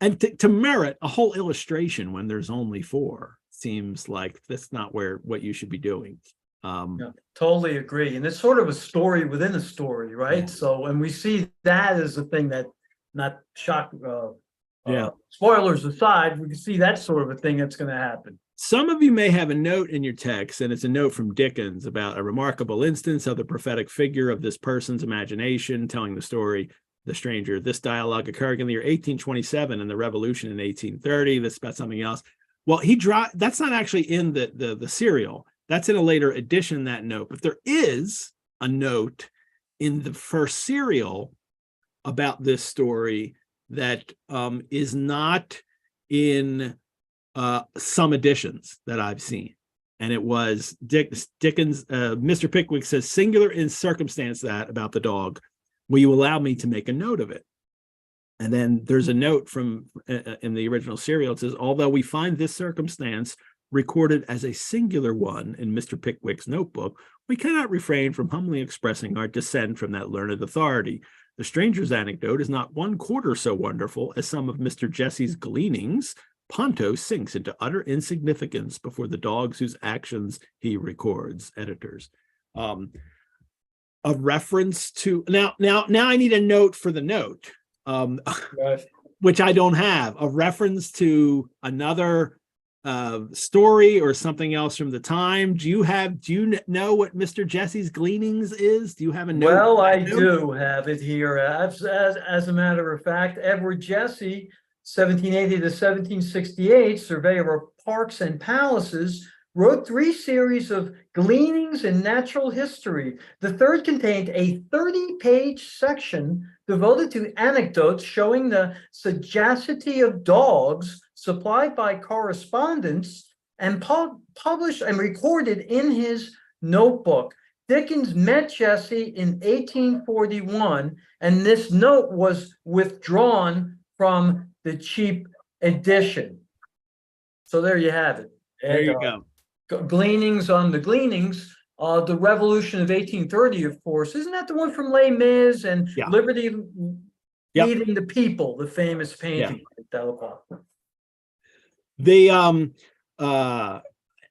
and to merit a whole illustration when there's only 4 seems like that's not what you should be doing.
Yeah, totally agree. And it's sort of a story within a story, right?
Yeah.
So, and we see that as a thing that, not shock,
Yeah.
Spoilers aside, we can see that sort of a thing that's going to happen.
Some of you may have a note in your text, and it's a note from Dickens about a remarkable instance of the prophetic figure of this person's imagination telling the story, The Stranger. This dialogue occurred in the year 1827 and the Revolution in 1830. This is about something else. Well, that's not actually in the serial. That's in a later edition, that note. But there is a note in the first serial about this story that is not in some editions that I've seen. And it was Dickens, Mr. Pickwick says, singular in circumstance that about the dog, will you allow me to make a note of it? And then there's a note from in the original serial. It says, although we find this circumstance recorded as a singular one in Mr. Pickwick's notebook, we cannot refrain from humbly expressing our dissent from that learned authority. The stranger's anecdote is not 1/4 so wonderful as some of Mr. Jesse's gleanings. Ponto sinks into utter insignificance before the dogs whose actions he records. Editors. A reference to now I need a note for the note,
Right.
which I don't have. A reference to another story or something else from the time. Do you know what Mr. Jesse's gleanings is? Do you have a note?
Well, I do have it here. As a matter of fact, Edward Jesse, 1780 to 1768, surveyor of parks and palaces, wrote 3 series of gleanings in natural history. The third contained a 30-page section devoted to anecdotes showing the sagacity of dogs, supplied by correspondents and published and recorded in his notebook. Dickens met Jesse in 1841, and this note was withdrawn from the cheap edition. So there you have it.
There you go.
Gleanings on the gleanings. The Revolution of 1830, of course, isn't that the one from Les Mis and Liberty Leading the People, the famous painting?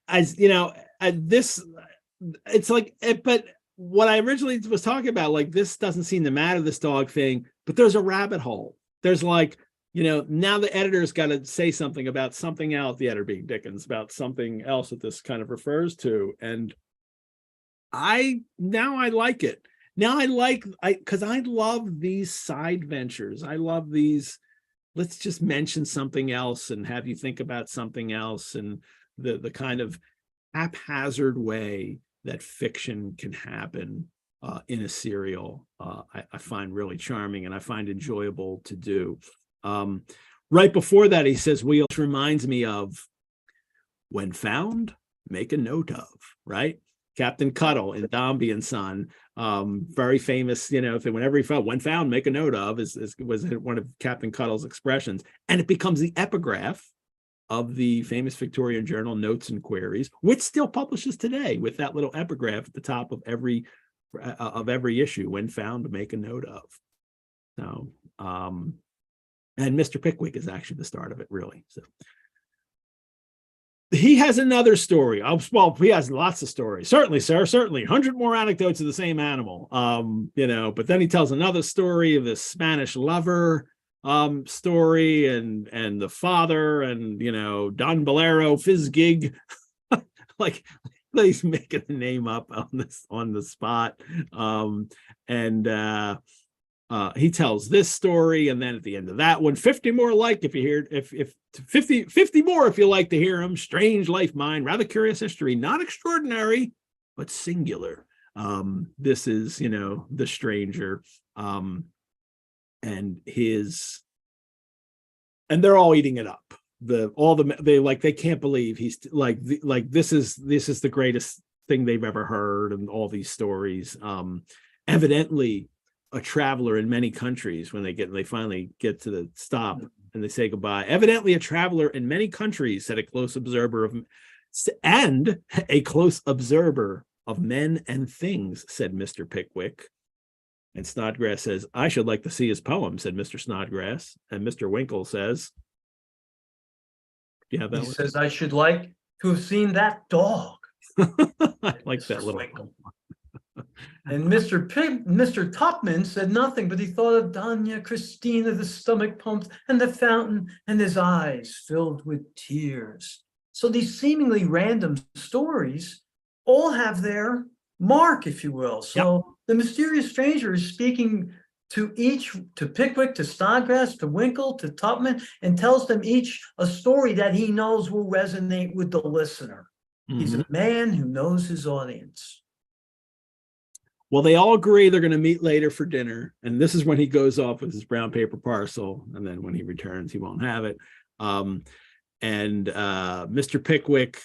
As you know, this, it's like, but what I originally was talking about, like, this doesn't seem to matter, this dog thing, but there's a rabbit hole. There's like, now the editor's got to say something about something else, the editor being Dickens, about something else that this kind of refers to. And I like it. Now because I love these side ventures. I love these, let's just mention something else and have you think about something else, and the kind of haphazard way that fiction can happen in a serial. I find really charming, and I find enjoyable to do. Right before that, he says, which reminds me of when found, make a note of, right? Captain Cuttle in Dombey and Son, very famous, whenever he found, when found, make a note of, was one of Captain Cuttle's expressions. And it becomes the epigraph of the famous Victorian journal Notes and Queries, which still publishes today with that little epigraph at the top of every issue: when found, make a note of. So, and Mr. Pickwick is actually the start of it, really. So he has another story. Well, he has lots of stories. Certainly, sir. Certainly. 100 more anecdotes of the same animal. But then he tells another story of this Spanish lover story and the father and, Don Bolero, Fizzgig. Like, he's making the name up on the spot. He tells this story, and then at the end of that one, 50 more if you hear, if 50 more if you like to hear them. Strange life mine, rather curious history, not extraordinary, but singular. This is, the stranger, and they're all eating it up. They can't believe he's this is the greatest thing they've ever heard, and all these stories. Evidently a traveler in many countries, when they finally get to the stop, and they say goodbye. Evidently a traveler in many countries, said a close observer of men and things, said Mr. Pickwick. And Snodgrass says, I should like to see his poem, said Mr. Snodgrass. And Mr. Winkle says, do you have that
He
one?
says, I should like to have seen that dog.
I like
Mr.
that little.
Winkle. And Mr. Topman said nothing, but he thought of Donna Christina, the stomach pumped, and the fountain, and his eyes filled with tears. So these seemingly random stories all have their mark, if you will. So the mysterious stranger is speaking to Pickwick, to Snodgrass, to Winkle, to Tupman, and tells them each a story that he knows will resonate with the listener. He's a man who knows his audience.
Well, they all agree they're going to meet later for dinner. And this is when he goes off with his brown paper parcel. And then when he returns, he won't have it. Mr. Pickwick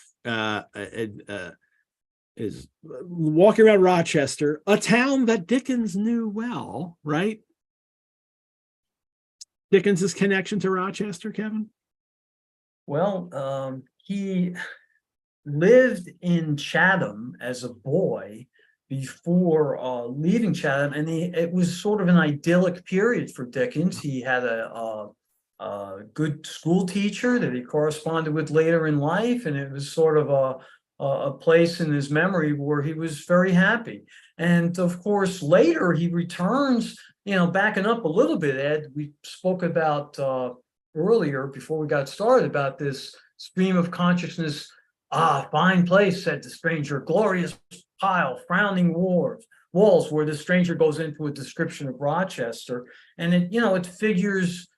is walking around Rochester, a town that Dickens knew well, right? Dickens's connection to Rochester, Kevin?
Well, he lived in Chatham as a boy before leaving Chatham, and it was sort of an idyllic period for Dickens. He had a good school teacher that he corresponded with later in life, and it was sort of a place in his memory where he was very happy. And of course, later he returns, backing up a little bit, Ed, we spoke about earlier before we got started about this stream of consciousness. Fine place, said the stranger, glorious pile, frowning walls, where the stranger goes into a description of Rochester. And it figures,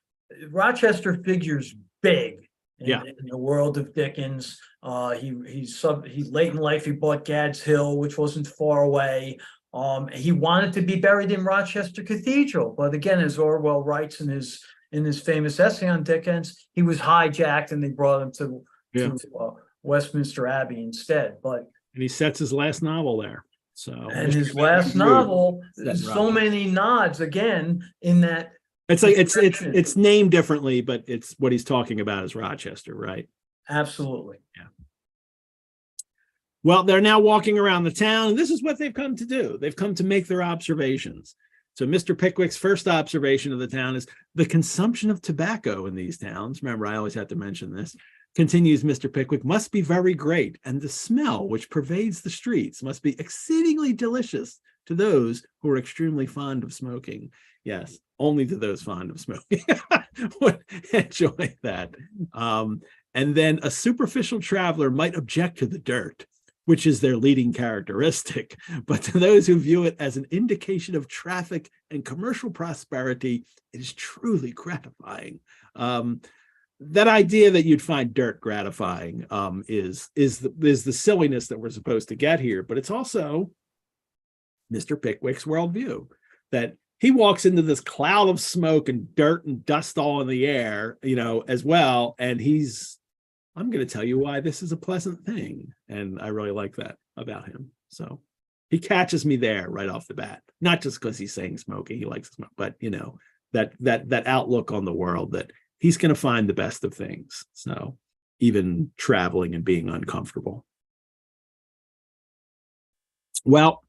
Rochester figures big in the world of Dickens. He late in life, he bought Gad's Hill, which wasn't far away. He wanted to be buried in Rochester Cathedral, but again, as Orwell writes in his famous essay on Dickens, he was hijacked and they brought him to Westminster Abbey instead.
And he sets his last novel there.
And his last novel, so many nods again in that.
It's like it's named differently, but it's what he's talking about is Rochester, right?
Absolutely.
Yeah. Well, they're now walking around the town, and this is what they've come to do. They've come to make their observations. So Mr. Pickwick's first observation of the town is the consumption of tobacco in these towns. Remember, I always have to mention this. Continues Mr. Pickwick, must be very great, and the smell which pervades the streets must be exceedingly delicious to those who are extremely fond of smoking. Yes, only to those fond of smoking would enjoy that. And then a superficial traveler might object to the dirt, which is their leading characteristic, but to those who view it as an indication of traffic and commercial prosperity, it is truly gratifying. That idea that you'd find dirt gratifying is the silliness that we're supposed to get here, but it's also Mr. Pickwick's worldview, that he walks into this cloud of smoke and dirt and dust all in the air, as well, and I'm going to tell you why this is a pleasant thing, and I really like that about him. So he catches me there right off the bat, not just because he's saying smoking, he likes smoke, but that outlook on the world that he's going to find the best of things. So even traveling and being uncomfortable. Well,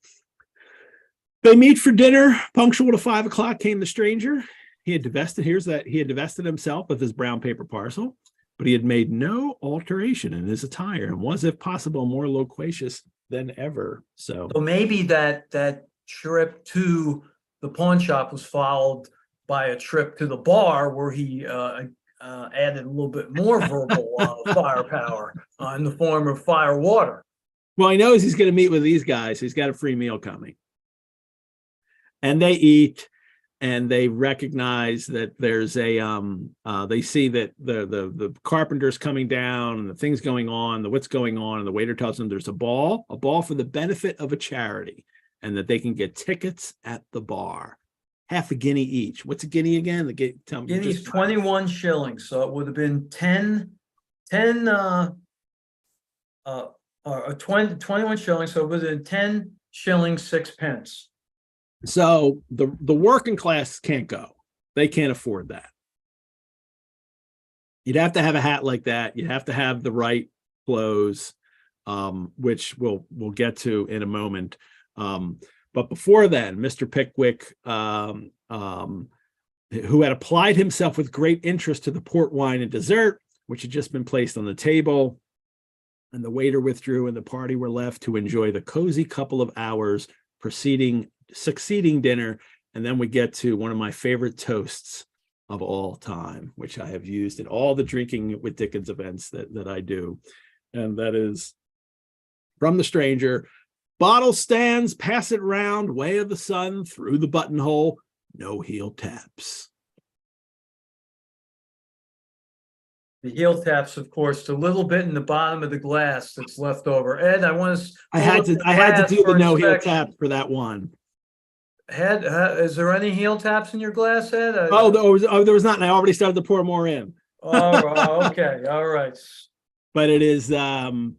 they meet for dinner. Punctual to 5 o'clock came the stranger. He had divested himself of his brown paper parcel, but he had made no alteration in his attire and was, if possible, more loquacious than ever. So
maybe that trip to the pawn shop was followed by a trip to the bar where he added a little bit more verbal firepower in the form of fire water.
Well, he knows he's going to meet with these guys. He's got a free meal coming. And they eat, and they recognize that there's they see that the carpenter's coming down and the things going on, what's going on, and the waiter tells them there's a ball for the benefit of a charity, and that they can get tickets at the bar. Half a guinea each. What's a guinea again?
Guinea's 21 shillings, so it would have been 21 shillings, so it would have been 10 shillings, 6 pence.
So the working class can't go. They can't afford that. You'd have to have a hat like that. You'd have to have the right clothes, which we'll get to in a moment. But before then, Mr. Pickwick, who had applied himself with great interest to the port wine and dessert, which had just been placed on the table, and the waiter withdrew, and the party were left to enjoy the cozy couple of hours succeeding dinner. And then we get to one of my favorite toasts of all time, which I have used in all the drinking with Dickens events that I do. And that is from the stranger: bottle stands, pass it round, way of the sun, through the buttonhole, no heel taps.
The heel taps, of course, the little bit in the bottom of the glass that's left over. Ed,
I had to do the no heel tap for that one.
Ed, is there any heel taps in your glass, Ed?
There was not, and I already started to pour more in.
Oh, okay, all right.
But it is, bottle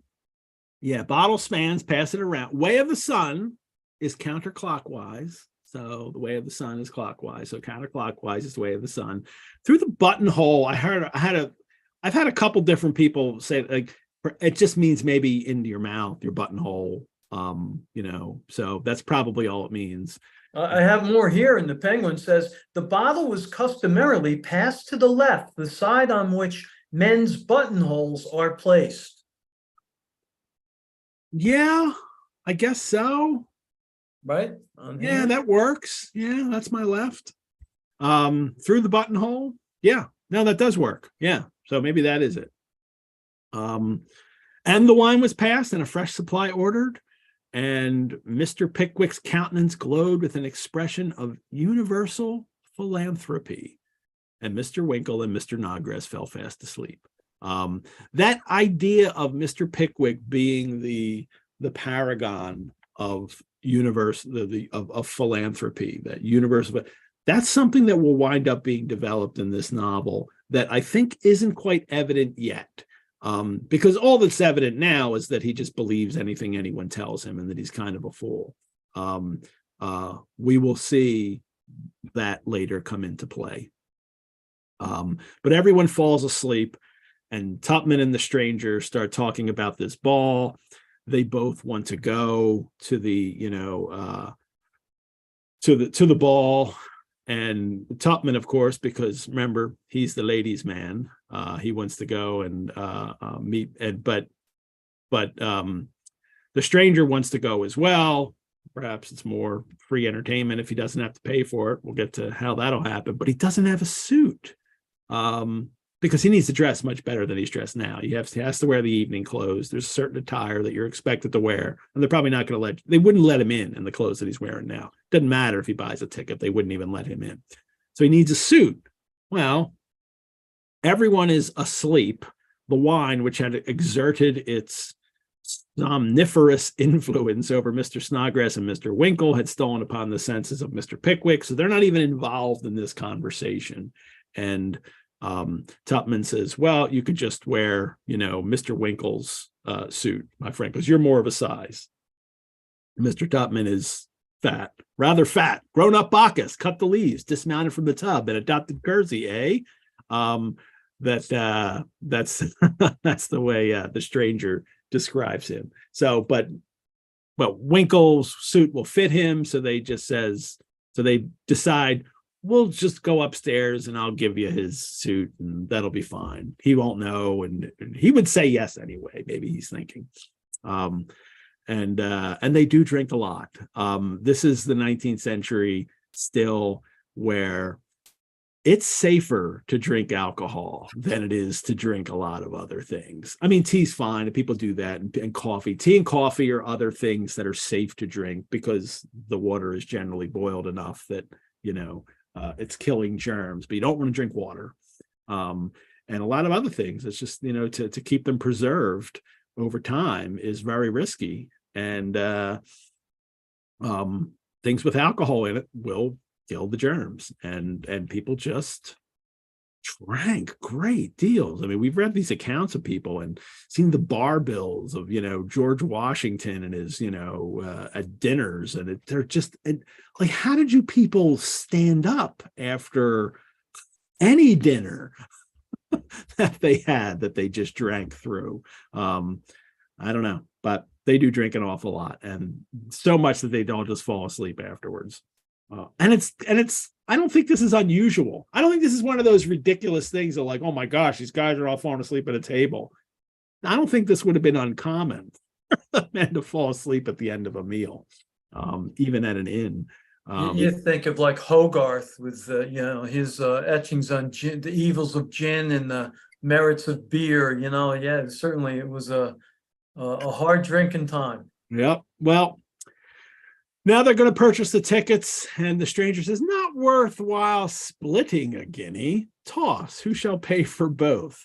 spans, pass it around. Way of the sun is counterclockwise. So the way of the sun is clockwise. So counterclockwise is the way of the sun. Through the buttonhole, I've had a couple different people say, like, it just means maybe into your mouth, your buttonhole. So that's probably all it means.
I have more here, and the Penguin says the bottle was customarily passed to the left, the side on which men's buttonholes are placed.
Yeah, I guess so.
Right?
Yeah, that works. Yeah, that's my left. Through the buttonhole. Yeah, no, that does work. Yeah, so maybe that is it. And the wine was passed and a fresh supply ordered. And Mr. Pickwick's countenance glowed with an expression of universal philanthropy. And Mr. Winkle and Mr. Snodgrass fell fast asleep. That idea of Mr. Pickwick being the paragon of of philanthropy, that universal, that's something that will wind up being developed in this novel that I think isn't quite evident yet. Because all that's evident now is that he just believes anything anyone tells him and that he's kind of a fool. We will see that later come into play. But everyone falls asleep, and Tupman and the stranger start talking about this ball. They both want to go to the, to the ball. And Tupman, of course, because remember, he's the ladies' man. He wants to go and meet, but the stranger wants to go as well. Perhaps it's more free entertainment if he doesn't have to pay for it. We'll get to how that'll happen. But he doesn't have a suit because he needs to dress much better than he's dressed now. He has to wear the evening clothes. There's a certain attire that you're expected to wear, and they're probably not going to they wouldn't let him in the clothes that he's wearing now. Doesn't matter if he buys a ticket, they wouldn't even let him in. So he needs a suit. Well, everyone is asleep. The wine, which had exerted its somniferous influence over Mr. Snodgrass and Mr. Winkle, had stolen upon the senses of Mr. Pickwick. So they're not even involved in this conversation. And Tupman says, well, you could just wear, Mr. Winkle's suit, my friend, because you're more of a size. Mr. Tupman is fat, rather fat, grown-up Bacchus, cut the leaves, dismounted from the tub, and adopted Kersey, eh? That's that's the way the stranger describes him. So, but Winkle's suit will fit him, so they decide, we'll just go upstairs and I'll give you his suit and that'll be fine. He won't know, and he would say yes anyway. Maybe he's thinking. And they do drink a lot. This is the 19th century still, where it's safer to drink alcohol than it is to drink a lot of other things. I mean, tea's fine, and people do that, and coffee. Tea and coffee are other things that are safe to drink because the water is generally boiled enough that, it's killing germs, but you don't want to drink water. And a lot of other things, it's just, to keep them preserved over time is very risky. And things with alcohol in it will kill the germs, and people just drank great deals. I mean, we've read these accounts of people and seen the bar bills of, George Washington and his, at dinners, and they're just like, how did you people stand up after any dinner? that they had that they just drank through. I don't know, but they do drink an awful lot, and so much that they don't just fall asleep afterwards. And it's I don't think this is unusual. I don't think this is one of those ridiculous things of like, oh my gosh, these guys are all falling asleep at a table. I don't think this would have been uncommon for men to fall asleep at the end of a meal, even at an inn.
You think of like Hogarth with his etchings on gin, the evils of gin and the merits of beer. Yeah, certainly it was a hard drinking time.
Yep. Well, now they're going to purchase the tickets, and the stranger says, "Not worthwhile splitting a guinea. Toss, who shall pay for both?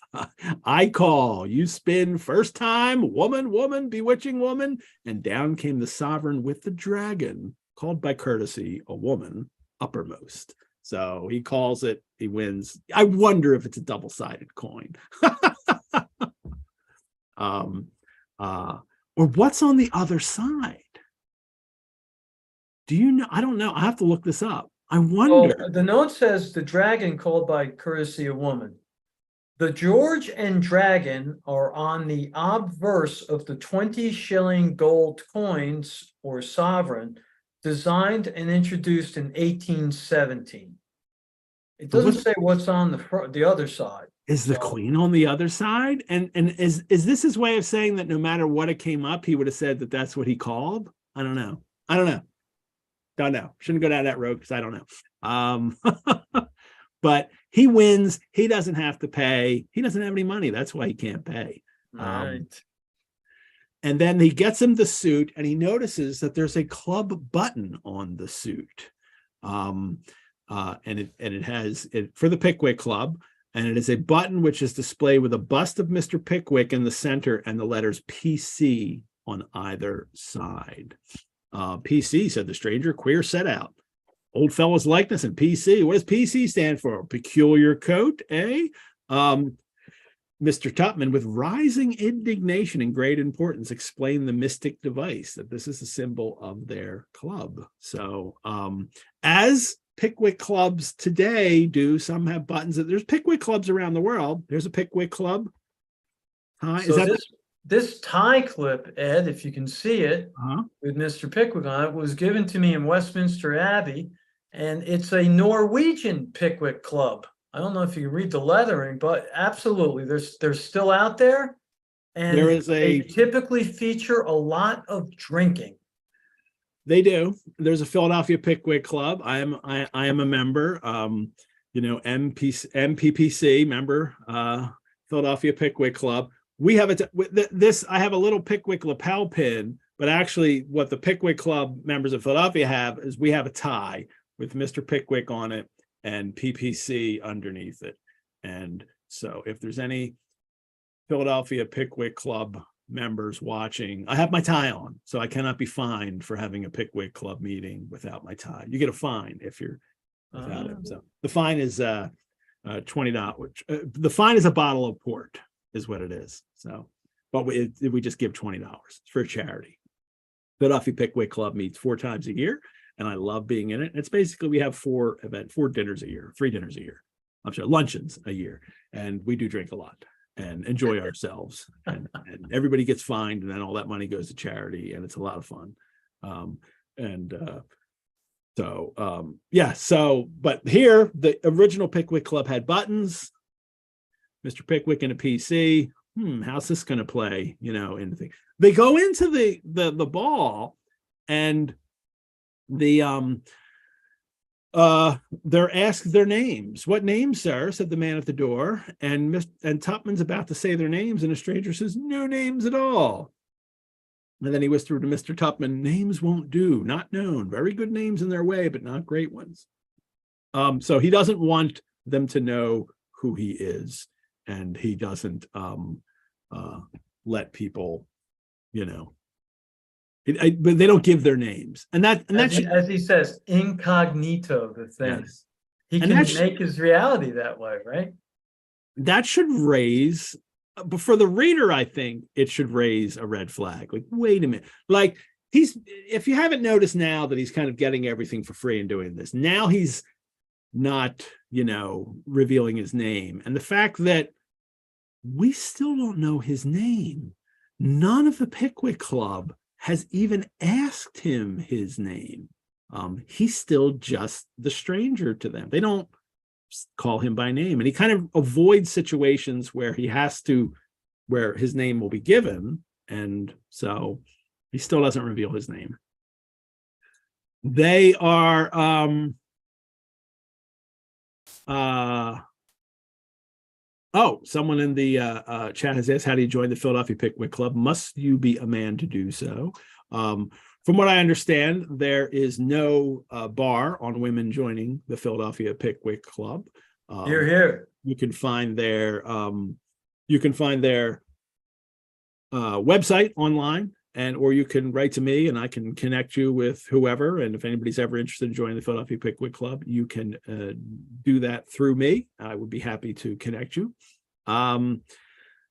I call, you spin, first time, woman, woman, bewitching woman." And down came the sovereign with the dragon, called by courtesy a woman, uppermost. So he calls it, he wins. I wonder if it's a double-sided coin. Or what's on the other side? Do you know? I don't know. I have to look this up. I wonder.
Oh, the note says the dragon called by courtesy a woman. The George and Dragon are on the obverse of the 20-shilling gold coins or sovereign, designed and introduced in 1817. It doesn't say what's on the other side.
Is the queen on the other side? And is this his way of saying that no matter what it came up, he would have said that that's what he called? I don't know. Don't know. Shouldn't go down that road because I don't know. But he wins. He doesn't have to pay. He doesn't have any money. That's why he can't pay.
Right.
And then he gets him the suit, and he notices that there's a club button on the suit. And it has it for the Pickwick Club, and it is a button which is displayed with a bust of Mr. Pickwick in the center and the letters PC on either side. PC, said the stranger, queer set out. Old fellow's likeness and PC. What does PC stand for? Peculiar coat, eh? Mr. Tupman, with rising indignation and great importance, explained the mystic device, that this is a symbol of their club. So as Pickwick clubs today do, some have buttons. There's Pickwick clubs around the world. There's a Pickwick club. Is that
this tie clip, Ed, if you can see it, with Mr. Pickwick on it, was given to me in Westminster Abbey, and it's a Norwegian Pickwick Club. I don't know if you can read the lettering, but absolutely, they're still out there, and they typically feature a lot of drinking.
They do. There's a Philadelphia Pickwick Club. I am a member. MPPC member. Philadelphia Pickwick Club. We have this. I have a little Pickwick lapel pin, but actually, what the Pickwick Club members of Philadelphia have is we have a tie with Mr. Pickwick on it and PPC underneath it. And so, if there's any Philadelphia Pickwick Club members watching, I have my tie on, so I cannot be fined for having a Pickwick Club meeting without my tie. You get a fine if you're without it. So the fine is $20. The fine is a bottle of port, is what it is. So, but we just give $20 for charity. Philadelphia Pickwick Club meets 4 times a year, and I love being in it. It's basically we have 4 dinners a year, 3 dinners a year. I'm sorry, luncheons a year, and we do drink a lot and enjoy ourselves. And everybody gets fined, and then all that money goes to charity, and it's a lot of fun. But here the original Pickwick Club had buttons. Mr. Pickwick and a PC. How's this going to play? Anything. They go into the ball, and they're asked their names. "What names, sir?" said the man at the door. And Tupman's about to say their names, and a stranger says, "No names at all." And then he whispered to Mr. Tupman, "Names won't do. Not known. Very good names in their way, but not great ones." So he doesn't want them to know who he is. And he doesn't let people, but they don't give their names. And
as he says, incognito, the thing. Yes. He can make his reality that way, right?
That should raise, but for the reader, I think it should raise a red flag. Like, wait a minute. Like, if you haven't noticed now that he's kind of getting everything for free and doing this, now he's not, revealing his name. And the fact that we still don't know his name. None of the Pickwick Club has even asked him his name. He's still just the stranger to them. They don't call him by name, and he kind of avoids situations where where his name will be given, and so he still doesn't reveal his name. They are someone in the chat has asked, how do you join the Philadelphia Pickwick Club? Must you be a man to do so? From what I understand, there is no bar on women joining the Philadelphia Pickwick Club.
Hear, hear.
You can find their website online, or you can write to me and I can connect you with whoever. And if anybody's ever interested in joining the Philadelphia Pickwick Club, you can do that through me. I would be happy to connect you.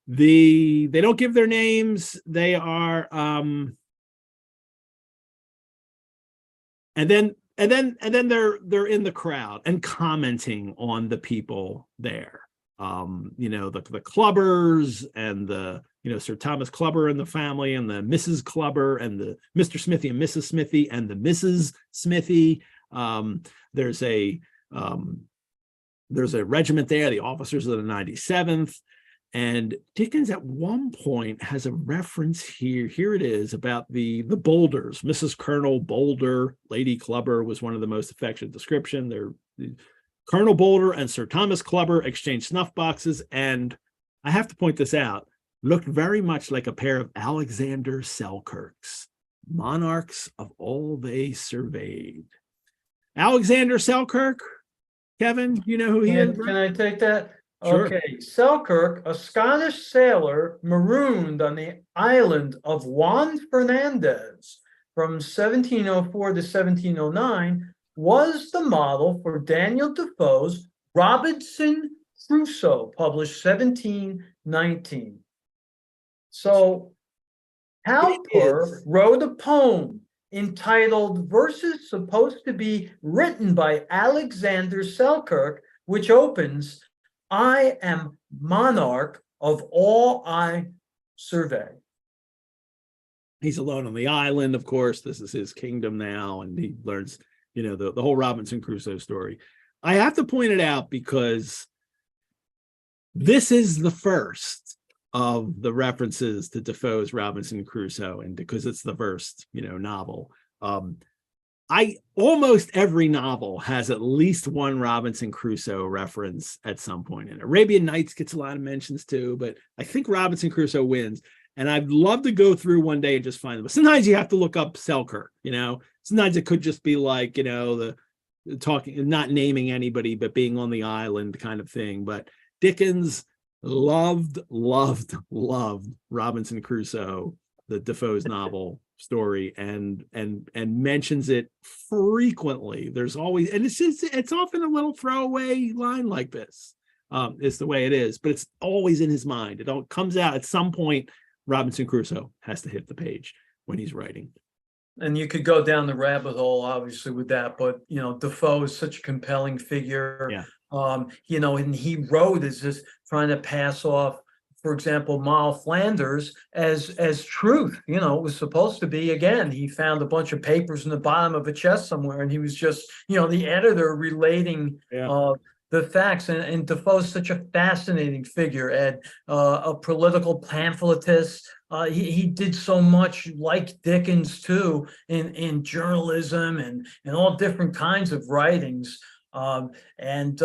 They don't give their names. They are and then they're in the crowd and commenting on the people there. The Clubbers and the Sir Thomas Clubber and the family, and the Mrs. Clubber and the Mr. Smithy and Mrs. Smithy and the Mrs. Smithy. There's a regiment there, the officers of the 97th. And Dickens at one point has a reference here. Here it is about the Boulders. Mrs. Colonel Boulder, Lady Clubber was one of the most affectionate description. Colonel Boulder and Sir Thomas Clubber exchanged snuff boxes, and I have to point this out, looked very much like a pair of Alexander Selkirks, monarchs of all they surveyed. Alexander Selkirk, Kevin, you know who he is?
Can I take that?
Sure.
Okay, Selkirk, a Scottish sailor marooned on the island of Juan Fernandez from 1704 to 1709, was the model for Daniel Defoe's Robinson Crusoe, published 1719. So Cowper wrote a poem entitled Verses Supposed to be Written by Alexander Selkirk, which opens, I am monarch of all I survey.
He's alone on the island, of course. This is his kingdom now, and he learns, the whole Robinson Crusoe story. I have to point it out because this is the first of the references to Defoe's Robinson Crusoe, and because it's the first, novel. Almost every novel has at least one Robinson Crusoe reference at some point in it. Arabian Nights gets a lot of mentions too, but I think Robinson Crusoe wins. And I'd love to go through one day and just find them. But sometimes you have to look up Selkirk, Sometimes it could just be like, the talking, not naming anybody, but being on the island kind of thing. But Dickens loved Robinson Crusoe, the Defoe's novel story, and mentions it frequently. There's always, and it's often a little throwaway line like this. It's the way it is, but it's always in his mind. It all comes out at some point. Robinson Crusoe has to hit the page when he's writing.
And you could go down the rabbit hole, obviously, with that, but Defoe is such a compelling figure.
Yeah.
And he wrote as just trying to pass off, for example, Moll Flanders as truth. It was supposed to be. Again, he found a bunch of papers in the bottom of a chest somewhere, and he was just, the editor relating the facts. And Defoe's such a fascinating figure, Ed, a political pamphletist. He did so much, like Dickens too, in journalism and all different kinds of writings. And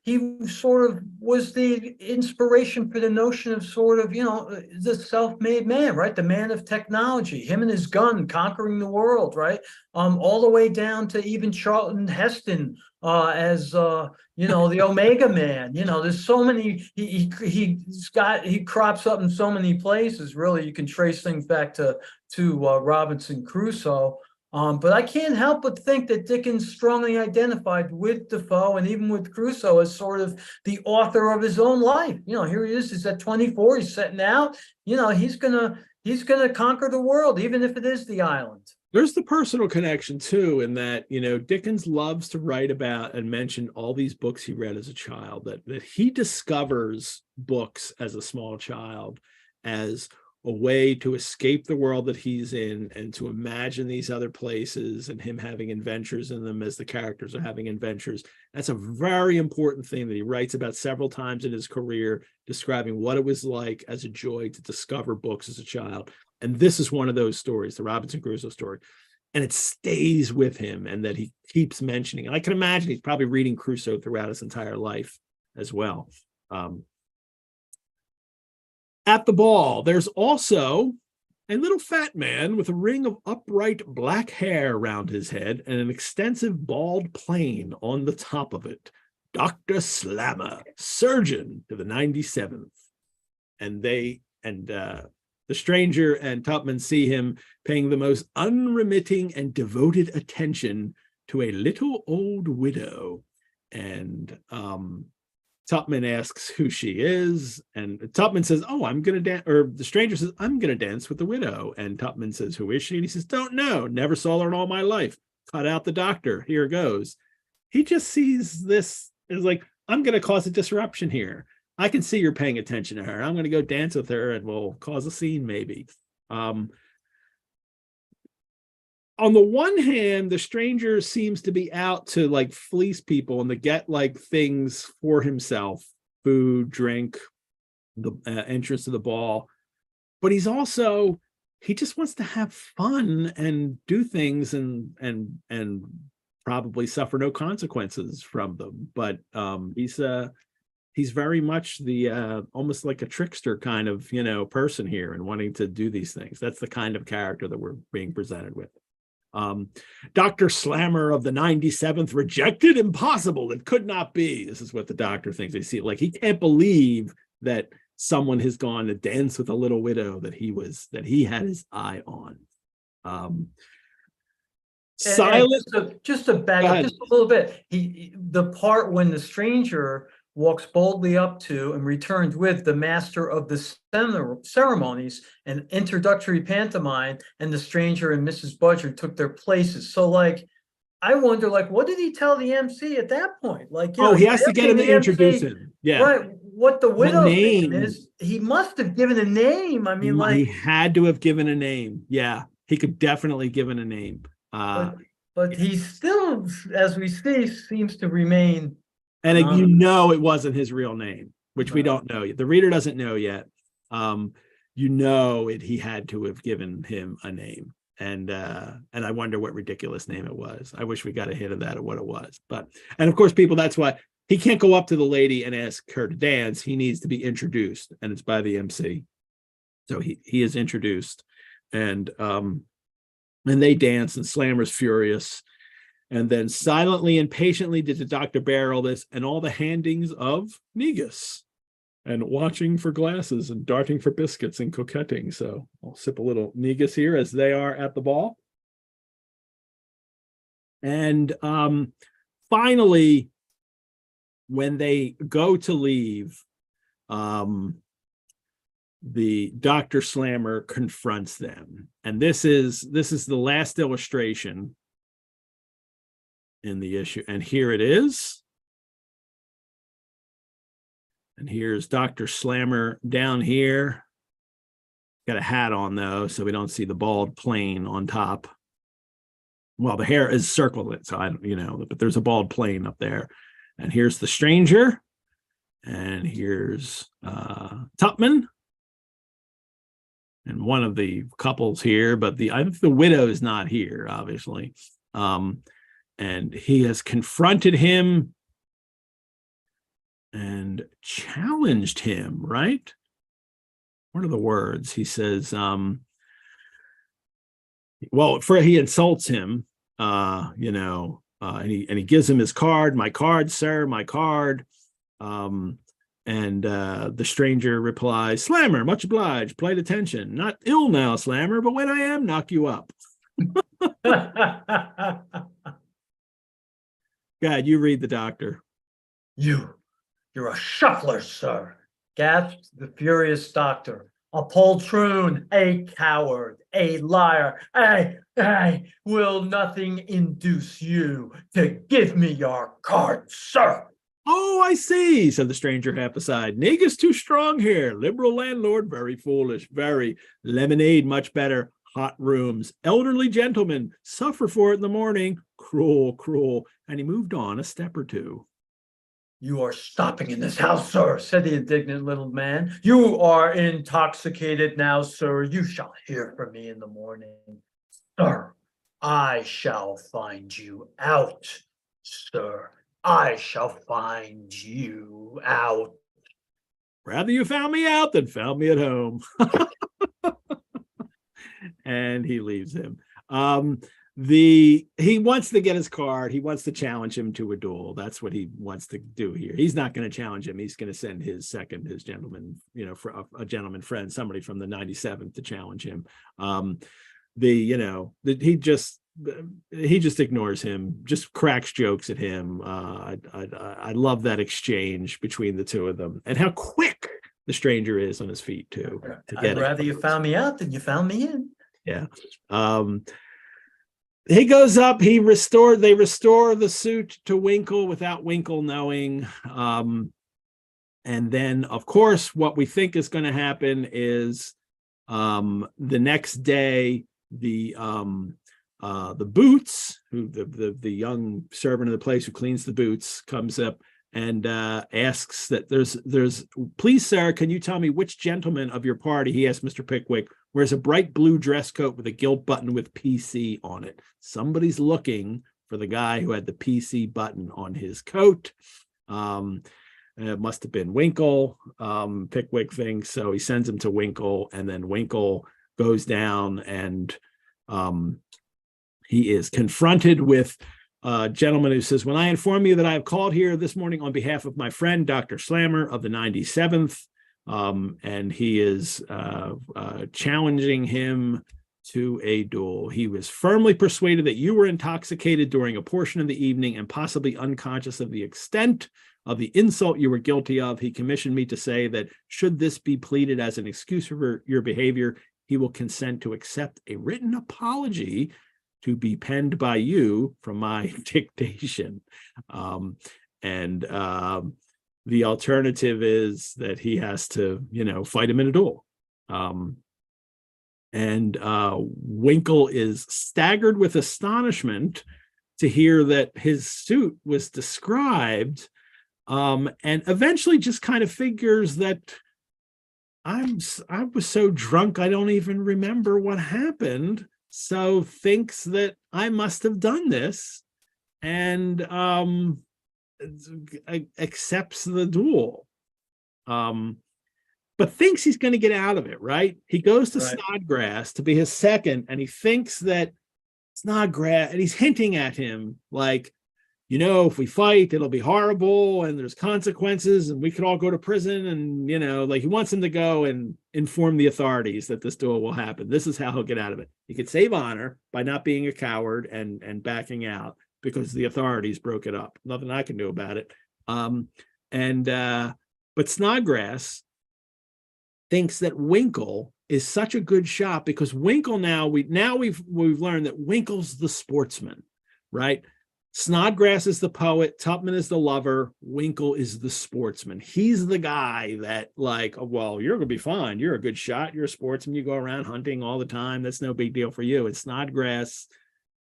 he sort of was the inspiration for the notion of sort of, the self-made man, right? The man of technology, him and his gun conquering the world, right? All the way down to even Charlton Heston as the Omega Man. There's so many. He crops up in so many places. Really, you can trace things back to Robinson Crusoe. But I can't help but think that Dickens strongly identified with Defoe and even with Crusoe as sort of the author of his own life. Here he is. He's at 24. He's setting out. He's gonna conquer the world, even if it is the island.
There's the personal connection too, in that, Dickens loves to write about and mention all these books he read as a child, that he discovers books as a small child as a way to escape the world that he's in and to imagine these other places and him having adventures in them as the characters are having adventures. That's a very important thing that he writes about several times in his career, describing what it was like as a joy to discover books as a child. And this is one of those stories, the Robinson Crusoe story. And it stays with him, and that he keeps mentioning. And I can imagine he's probably reading Crusoe throughout his entire life as well. At the ball, there's also a little fat man with a ring of upright black hair around his head and an extensive bald plain on the top of it. Dr. Slammer, surgeon to the 97th. And the stranger and Tupman see him paying the most unremitting and devoted attention to a little old widow. And Tupman asks who she is, and Tupman says, "Oh, I'm going to dance," or the stranger says, "I'm going to dance with the widow." And Tupman says, "Who is she?" And he says, "Don't know. Never saw her in all my life. Cut out the doctor. Here goes." He just sees this as like, I'm going to cause a disruption here. I can see you're paying attention to her. I'm going to go dance with her and we'll cause a scene maybe. On the one hand, the stranger seems to be out to like fleece people and to get like things for himself, food, drink, the entrance to the ball. But he just wants to have fun and do things and probably suffer no consequences from them. But he's very much the almost like a trickster kind of person here, and wanting to do these things. That's the kind of character that we're being presented with. Dr. Slammer of the 97th rejected, impossible, it could not be. This is what the doctor thinks. They see, like, he can't believe that someone has gone to dance with a little widow that he had his eye on. Silent.
Just to back up just a little bit, the part when the stranger walks boldly up to and returns with the master of the ceremonies and introductory pantomime, and the stranger and Mrs. Budger took their places. So, like, I wonder, like, what did he tell the MC at that point? Like,
he has to get him to introduce him. Yeah,
right. What the widow's name is? He must have given a name. I mean,
he had to have given a name. Yeah, he could definitely given a name.
But he still, as we see, seems to remain.
And it wasn't his real name, which we don't know yet. The reader doesn't know yet. He had to have given him a name. And I wonder what ridiculous name it was. I wish we got a hint of that, of what it was. And of course, people, that's why he can't go up to the lady and ask her to dance. He needs to be introduced, and it's by the MC. So he is introduced, and they dance, and Slammer's furious. And then silently and patiently did the doctor bear all this and all the handings of negus, and watching for glasses and darting for biscuits and coquetting. So I'll sip a little negus here as they are at the ball. And finally, when they go to leave, the Dr. Slammer confronts them. And this is the last illustration in the issue, and here it is. And here's Dr. Slammer down here. Got a hat on though, so we don't see the bald plain on top. Well, the hair is circled, so I don't, but there's a bald plain up there. And here's the stranger, and here's Tupman, and one of the couples here, but I think the widow is not here, obviously. And he has confronted him and challenged him, right? What are the words? He says, he insults him, and he gives him his card. "My card, sir, my card." And the stranger replies, "Slammer, much obliged, polite attention. Not ill now, Slammer, but when I am, knock you up." God, you read the doctor.
You're a shuffler, sir," gasped the furious doctor. A poltroon, a coward, a liar. Will nothing induce you to give me your card, sir?
Oh, I see, said the stranger half aside. Negus too strong here. Liberal landlord, very foolish, very. Lemonade, much better. Hot rooms. Elderly gentlemen, suffer for it in the morning. Cruel, cruel. And he moved on a step or two.
You are stopping in this house, sir, said the indignant little man. You are intoxicated now, sir. You shall hear from me in the morning. Sir, I shall find you out, sir. I shall find you out.
Rather you found me out than found me at home. And he leaves him. He wants to get his card. He wants to challenge him to a duel. That's what he wants to do here. He's not going to challenge him. He's going to send his gentleman, for a gentleman friend, somebody from the 97th to challenge him. He just ignores him, just cracks jokes at him. I love that exchange between the two of them, and how quick the stranger is on his feet too.
I'd rather you found me out than you found me in.
Yeah. He goes up, they restore the suit to Winkle without Winkle knowing. And then, of course, what we think is going to happen is the next day, the Boots, who the young servant of the place who cleans the boots, comes up and asks that there's please, sir, can you tell me which gentleman of your party, he asked Mr. Pickwick, wears a bright blue dress coat with a gilt button with PC on it. Somebody's looking for the guy who had the PC button on his coat. It must have been Winkle, Pickwick thinks. So he sends him to Winkle, and then Winkle goes down, and he is confronted with a gentleman who says, when I inform you that I have called here this morning on behalf of my friend, Dr. Slammer of the 97th, and he is challenging him to a duel. He was firmly persuaded that you were intoxicated during a portion of the evening and possibly unconscious of the extent of the insult you were guilty of. He commissioned me to say that should this be pleaded as an excuse for your behavior, he will consent to accept a written apology to be penned by you from my dictation. The alternative is that he has to, fight him in a duel. Winkle is staggered with astonishment to hear that his suit was described, and eventually just kind of figures that I was so drunk I don't even remember what happened, so thinks that I must have done this, and accepts the duel, but thinks he's going to get out of it, right? He goes to Snodgrass to be his second, and he thinks that Snodgrass, and he's hinting at him like, if we fight, it'll be horrible, and there's consequences, and we could all go to prison, and, he wants him to go and inform the authorities that this duel will happen. This is how he'll get out of it. He could save honor by not being a coward and backing out, because the authorities broke it up. Nothing I can do about it. But Snodgrass thinks that Winkle is such a good shot because Winkle we've learned that Winkle's the sportsman, right? Snodgrass is the poet, Tupman is the lover, Winkle is the sportsman. He's the guy that well, you're gonna be fine. You're a good shot. You're a sportsman. You go around hunting all the time. That's no big deal for you. And Snodgrass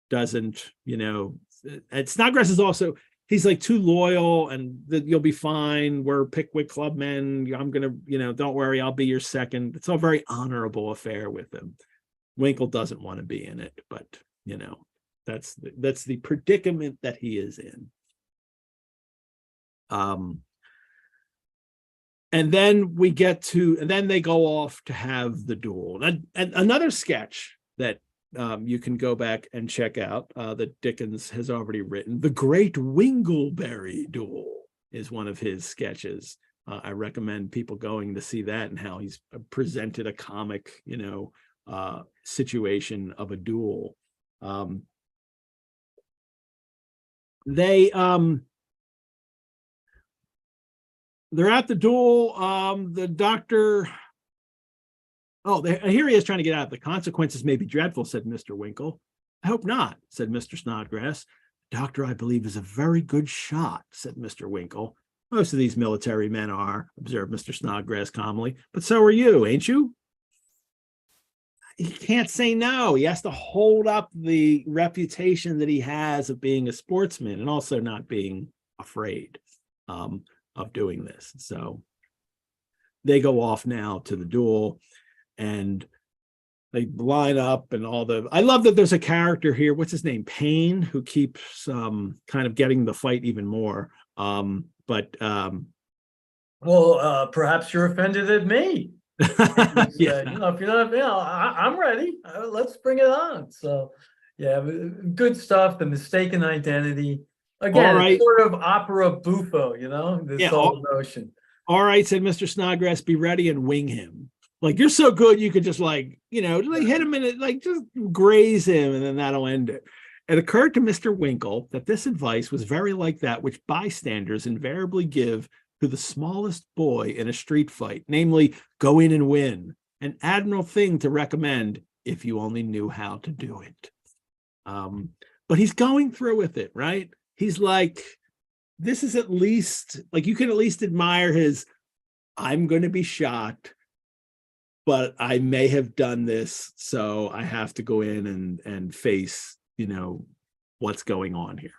doesn't, and Snodgrass is also, he's like too loyal, and you'll be fine. We're Pickwick Club men. I'm going to, don't worry, I'll be your second. It's a very honorable affair with him. Winkle doesn't want to be in it, but, that's the predicament that he is in. And then they go off to have the duel. And another sketch that you can go back and check out that Dickens has already written. The Great Wingleberry Duel is one of his sketches. I recommend people going to see that and how he's presented a comic, situation of a duel. They're at the duel. The doctor Oh, here he is trying to get out. The consequences may be dreadful, said Mr. Winkle. I hope not, said Mr. Snodgrass. Doctor, I believe, is a very good shot, said Mr. Winkle. Most of these military men are, observed Mr. Snodgrass calmly, but so are you, ain't you? He can't say no. He has to hold up the reputation that he has of being a sportsman and also not being afraid of doing this. So they go off now to the duel, and they line up and all the, I love that there's a character here, what's his name, Payne, who keeps kind of getting the fight even more.
Perhaps you're offended at me.
Yeah.
If you're not, I'm ready. Let's bring it on. So, yeah, good stuff. The mistaken identity. Again,
right.
It's sort of opera buffo, this whole notion.
All right, said Mr. Snodgrass, be ready and wing him. Like, you're so good, you could just hit him in it, just graze him, and then that'll end it. It occurred to Mr. Winkle that this advice was very like that which bystanders invariably give to the smallest boy in a street fight, namely, go in and win. An admirable thing to recommend if you only knew how to do it. But he's going through with it, right? He's like, this is at least, you can at least admire his, I'm going to be shot, but I may have done this, so I have to go in and face, what's going on here.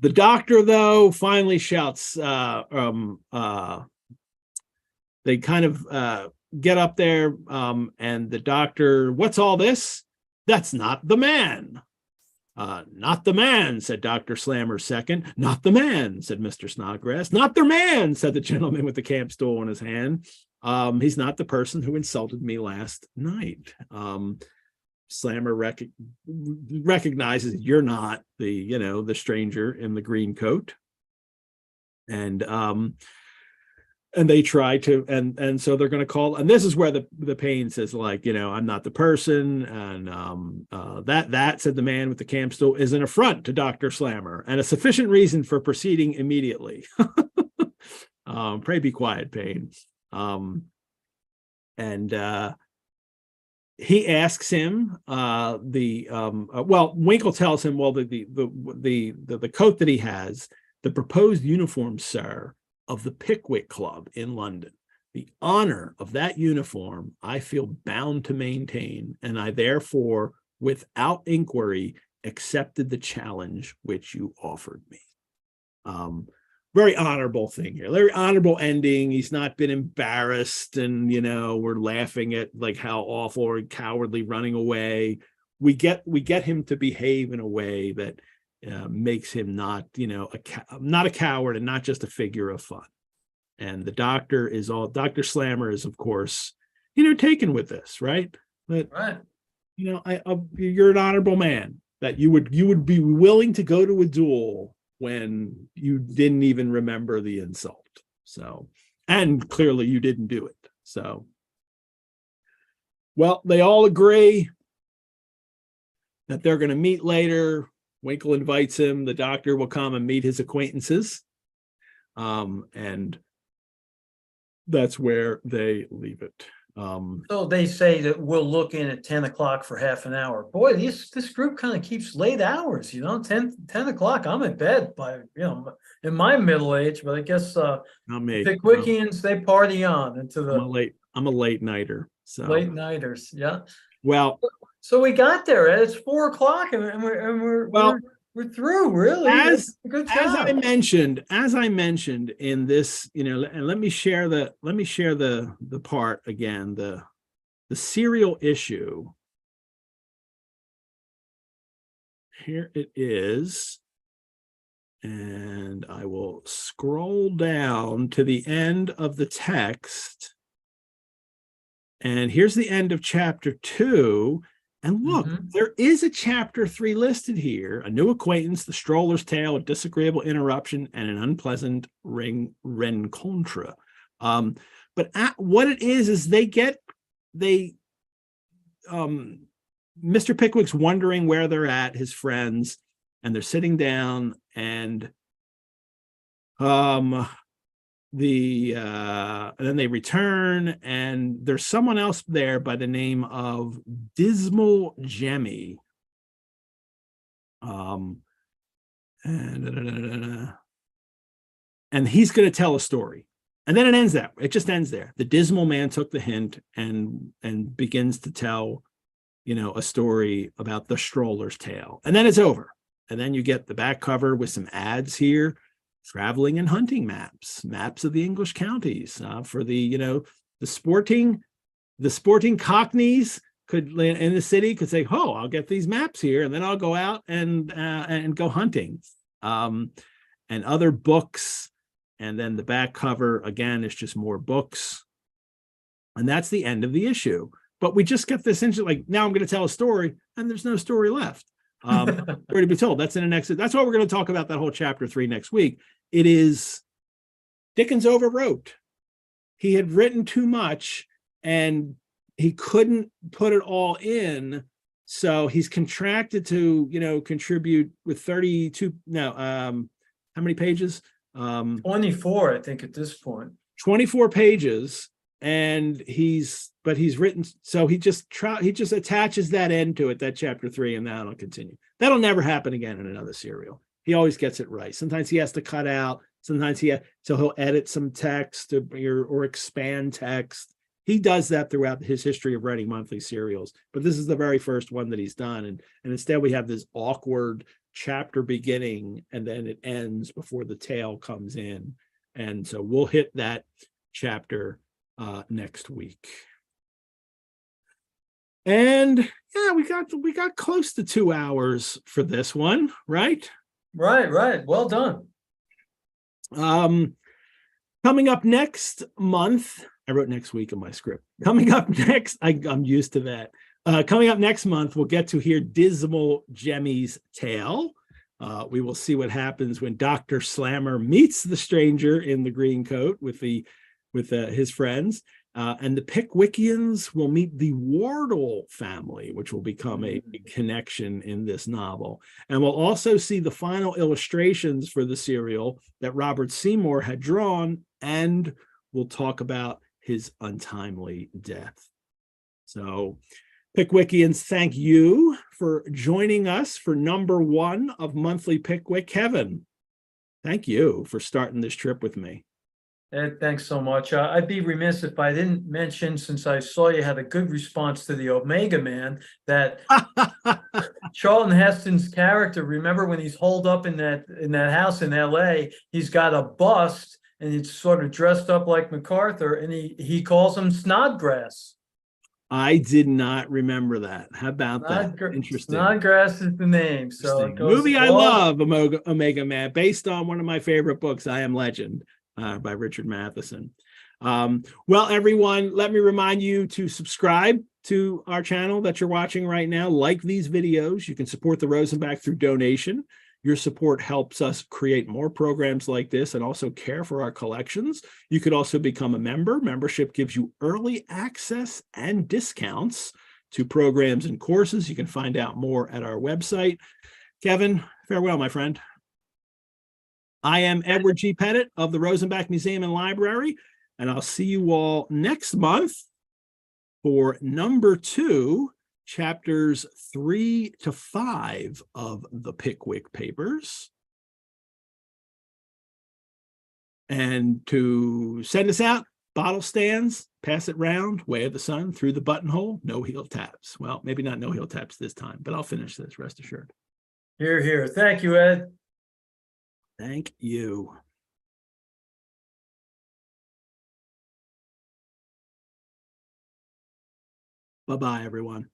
The doctor, though, finally shouts, they kind of get up there, and the doctor, what's all this? That's not the man. Not the man, said Dr. Slammer second. Not the man, said Mr. Snodgrass. Not the man, said the gentleman with the camp stool in his hand. He's not the person who insulted me last night. Slammer recognizes you're not the stranger in the green coat. And they try to, and so they're going to call, and this is where the Payne says, I'm not the person, and that said the man with the camp stool, is an affront to Dr. Slammer and a sufficient reason for proceeding immediately. Pray be quiet, Payne. He asks him, Winkle tells him, the coat that he has, the proposed uniform, sir, of the Pickwick Club in London. The honor of that uniform I feel bound to maintain, and I therefore, without inquiry, accepted the challenge which you offered me. Very honorable thing here, very honorable ending. He's not been embarrassed, and we're laughing at how awful or cowardly running away. We get him to behave in a way that makes him not a coward and not just a figure of fun. And the doctor Dr. Slammer is, of course, taken with this, right? But
right.
You're an honorable man, that you would be willing to go to a duel when you didn't even remember the insult. So, and clearly you didn't do it. So, well, they all agree that they're going to meet later. Winkle invites him. The doctor will come and meet his acquaintances. And that's where they leave it.
So they say that we'll look in at 10 o'clock for half an hour. Boy, this group kind of keeps late hours, 10 o'clock. I'm in bed by, in my middle age, but I guess
Not me.
Pickwickians, they party on into the
I'm a late nighter. So
late nighters. Yeah.
Well,
so we got there. It's 4 o'clock and we're through, really.
As I mentioned in this, and let me share the part again, the serial issue. Here it is. And I will scroll down to the end of the text. And here's the end of chapter 2. And look, there is a chapter 3 listed here: a new acquaintance, the stroller's tale, a disagreeable interruption, and an unpleasant rencontre. But what it is Mr. Pickwick's wondering where they're at, his friends, and they're sitting down, and and then they return, and there's someone else there by the name of Dismal Jemmy. And he's going to tell a story. And then it just ends there. The dismal man took the hint and begins to tell, a story about the stroller's tale. And then it's over. And then you get the back cover with some ads here, traveling and hunting maps of the English counties, for the sporting cockneys in the city could say, oh, I'll get these maps here, and then I'll go out and go hunting, and other books. And then the back cover again is just more books, and that's the end of the issue. But we just get this into, like, now I'm going to tell a story, and there's no story left. Already be told. That's in the next. That's what we're going to talk about, that whole chapter 3 next week. It is Dickens overwrote. He had written too much, and he couldn't put it all in. So he's contracted to, contribute with 32. No, how many pages?
24, I think, at this point. 24
pages, and he's written. So he just attaches that end to it, that chapter 3, and that'll continue. That'll never happen again in another serial. He always gets it right. Sometimes he has to cut out. Sometimes he'll edit some text or expand text. He does that throughout his history of writing monthly serials, but this is the very first one that he's done. And instead we have this awkward chapter beginning, and then it ends before the tail comes in. And so we'll hit that chapter next week. And yeah, we got close to 2 hours for this one, right?
Right. Well done.
Coming up next month, I wrote next week in my script. Coming up next, I'm used to that. Coming up next month, we'll get to hear Dismal Jemmy's tale. We will see what happens when Dr. Slammer meets the stranger in the green coat with his friends. And the Pickwickians will meet the Wardle family, which will become a connection in this novel. And we'll also see the final illustrations for the serial that Robert Seymour had drawn, and we'll talk about his untimely death. So, Pickwickians, thank you for joining us for number 1 of Monthly Pickwick. Kevin, thank you for starting this trip with me.
Ed, thanks so much. I'd be remiss if I didn't mention, since I saw you had a good response to the Omega Man, that Charlton Heston's character, remember when he's holed up in that house in LA, he's got a bust and it's sort of dressed up like MacArthur, and he calls him Snodgrass.
I did not remember that. How about that? Interesting.
Snodgrass is the name. So it goes
movie I love, Omega Man, based on one of my favorite books, I Am Legend, by Richard Matheson. Well, everyone, let me remind you to subscribe to our channel that you're watching right now. Like these videos. You can support the Rosenbach through donation. Your support helps us create more programs like this and also care for our collections. You could also become a member. Membership gives you early access and discounts to programs and courses. You can find out more at our website. Kevin, farewell, my friend. I am Edward G. Pettit of the Rosenbach Museum and Library, and I'll see you all next month for number 2, chapters 3 to 5 of the Pickwick Papers. And to send us out, bottle stands, pass it round, way of the sun, through the buttonhole, no heel taps. Well, maybe not no heel taps this time, but I'll finish this, rest assured.
Hear, hear. Thank you, Ed.
Thank you. Bye-bye, everyone.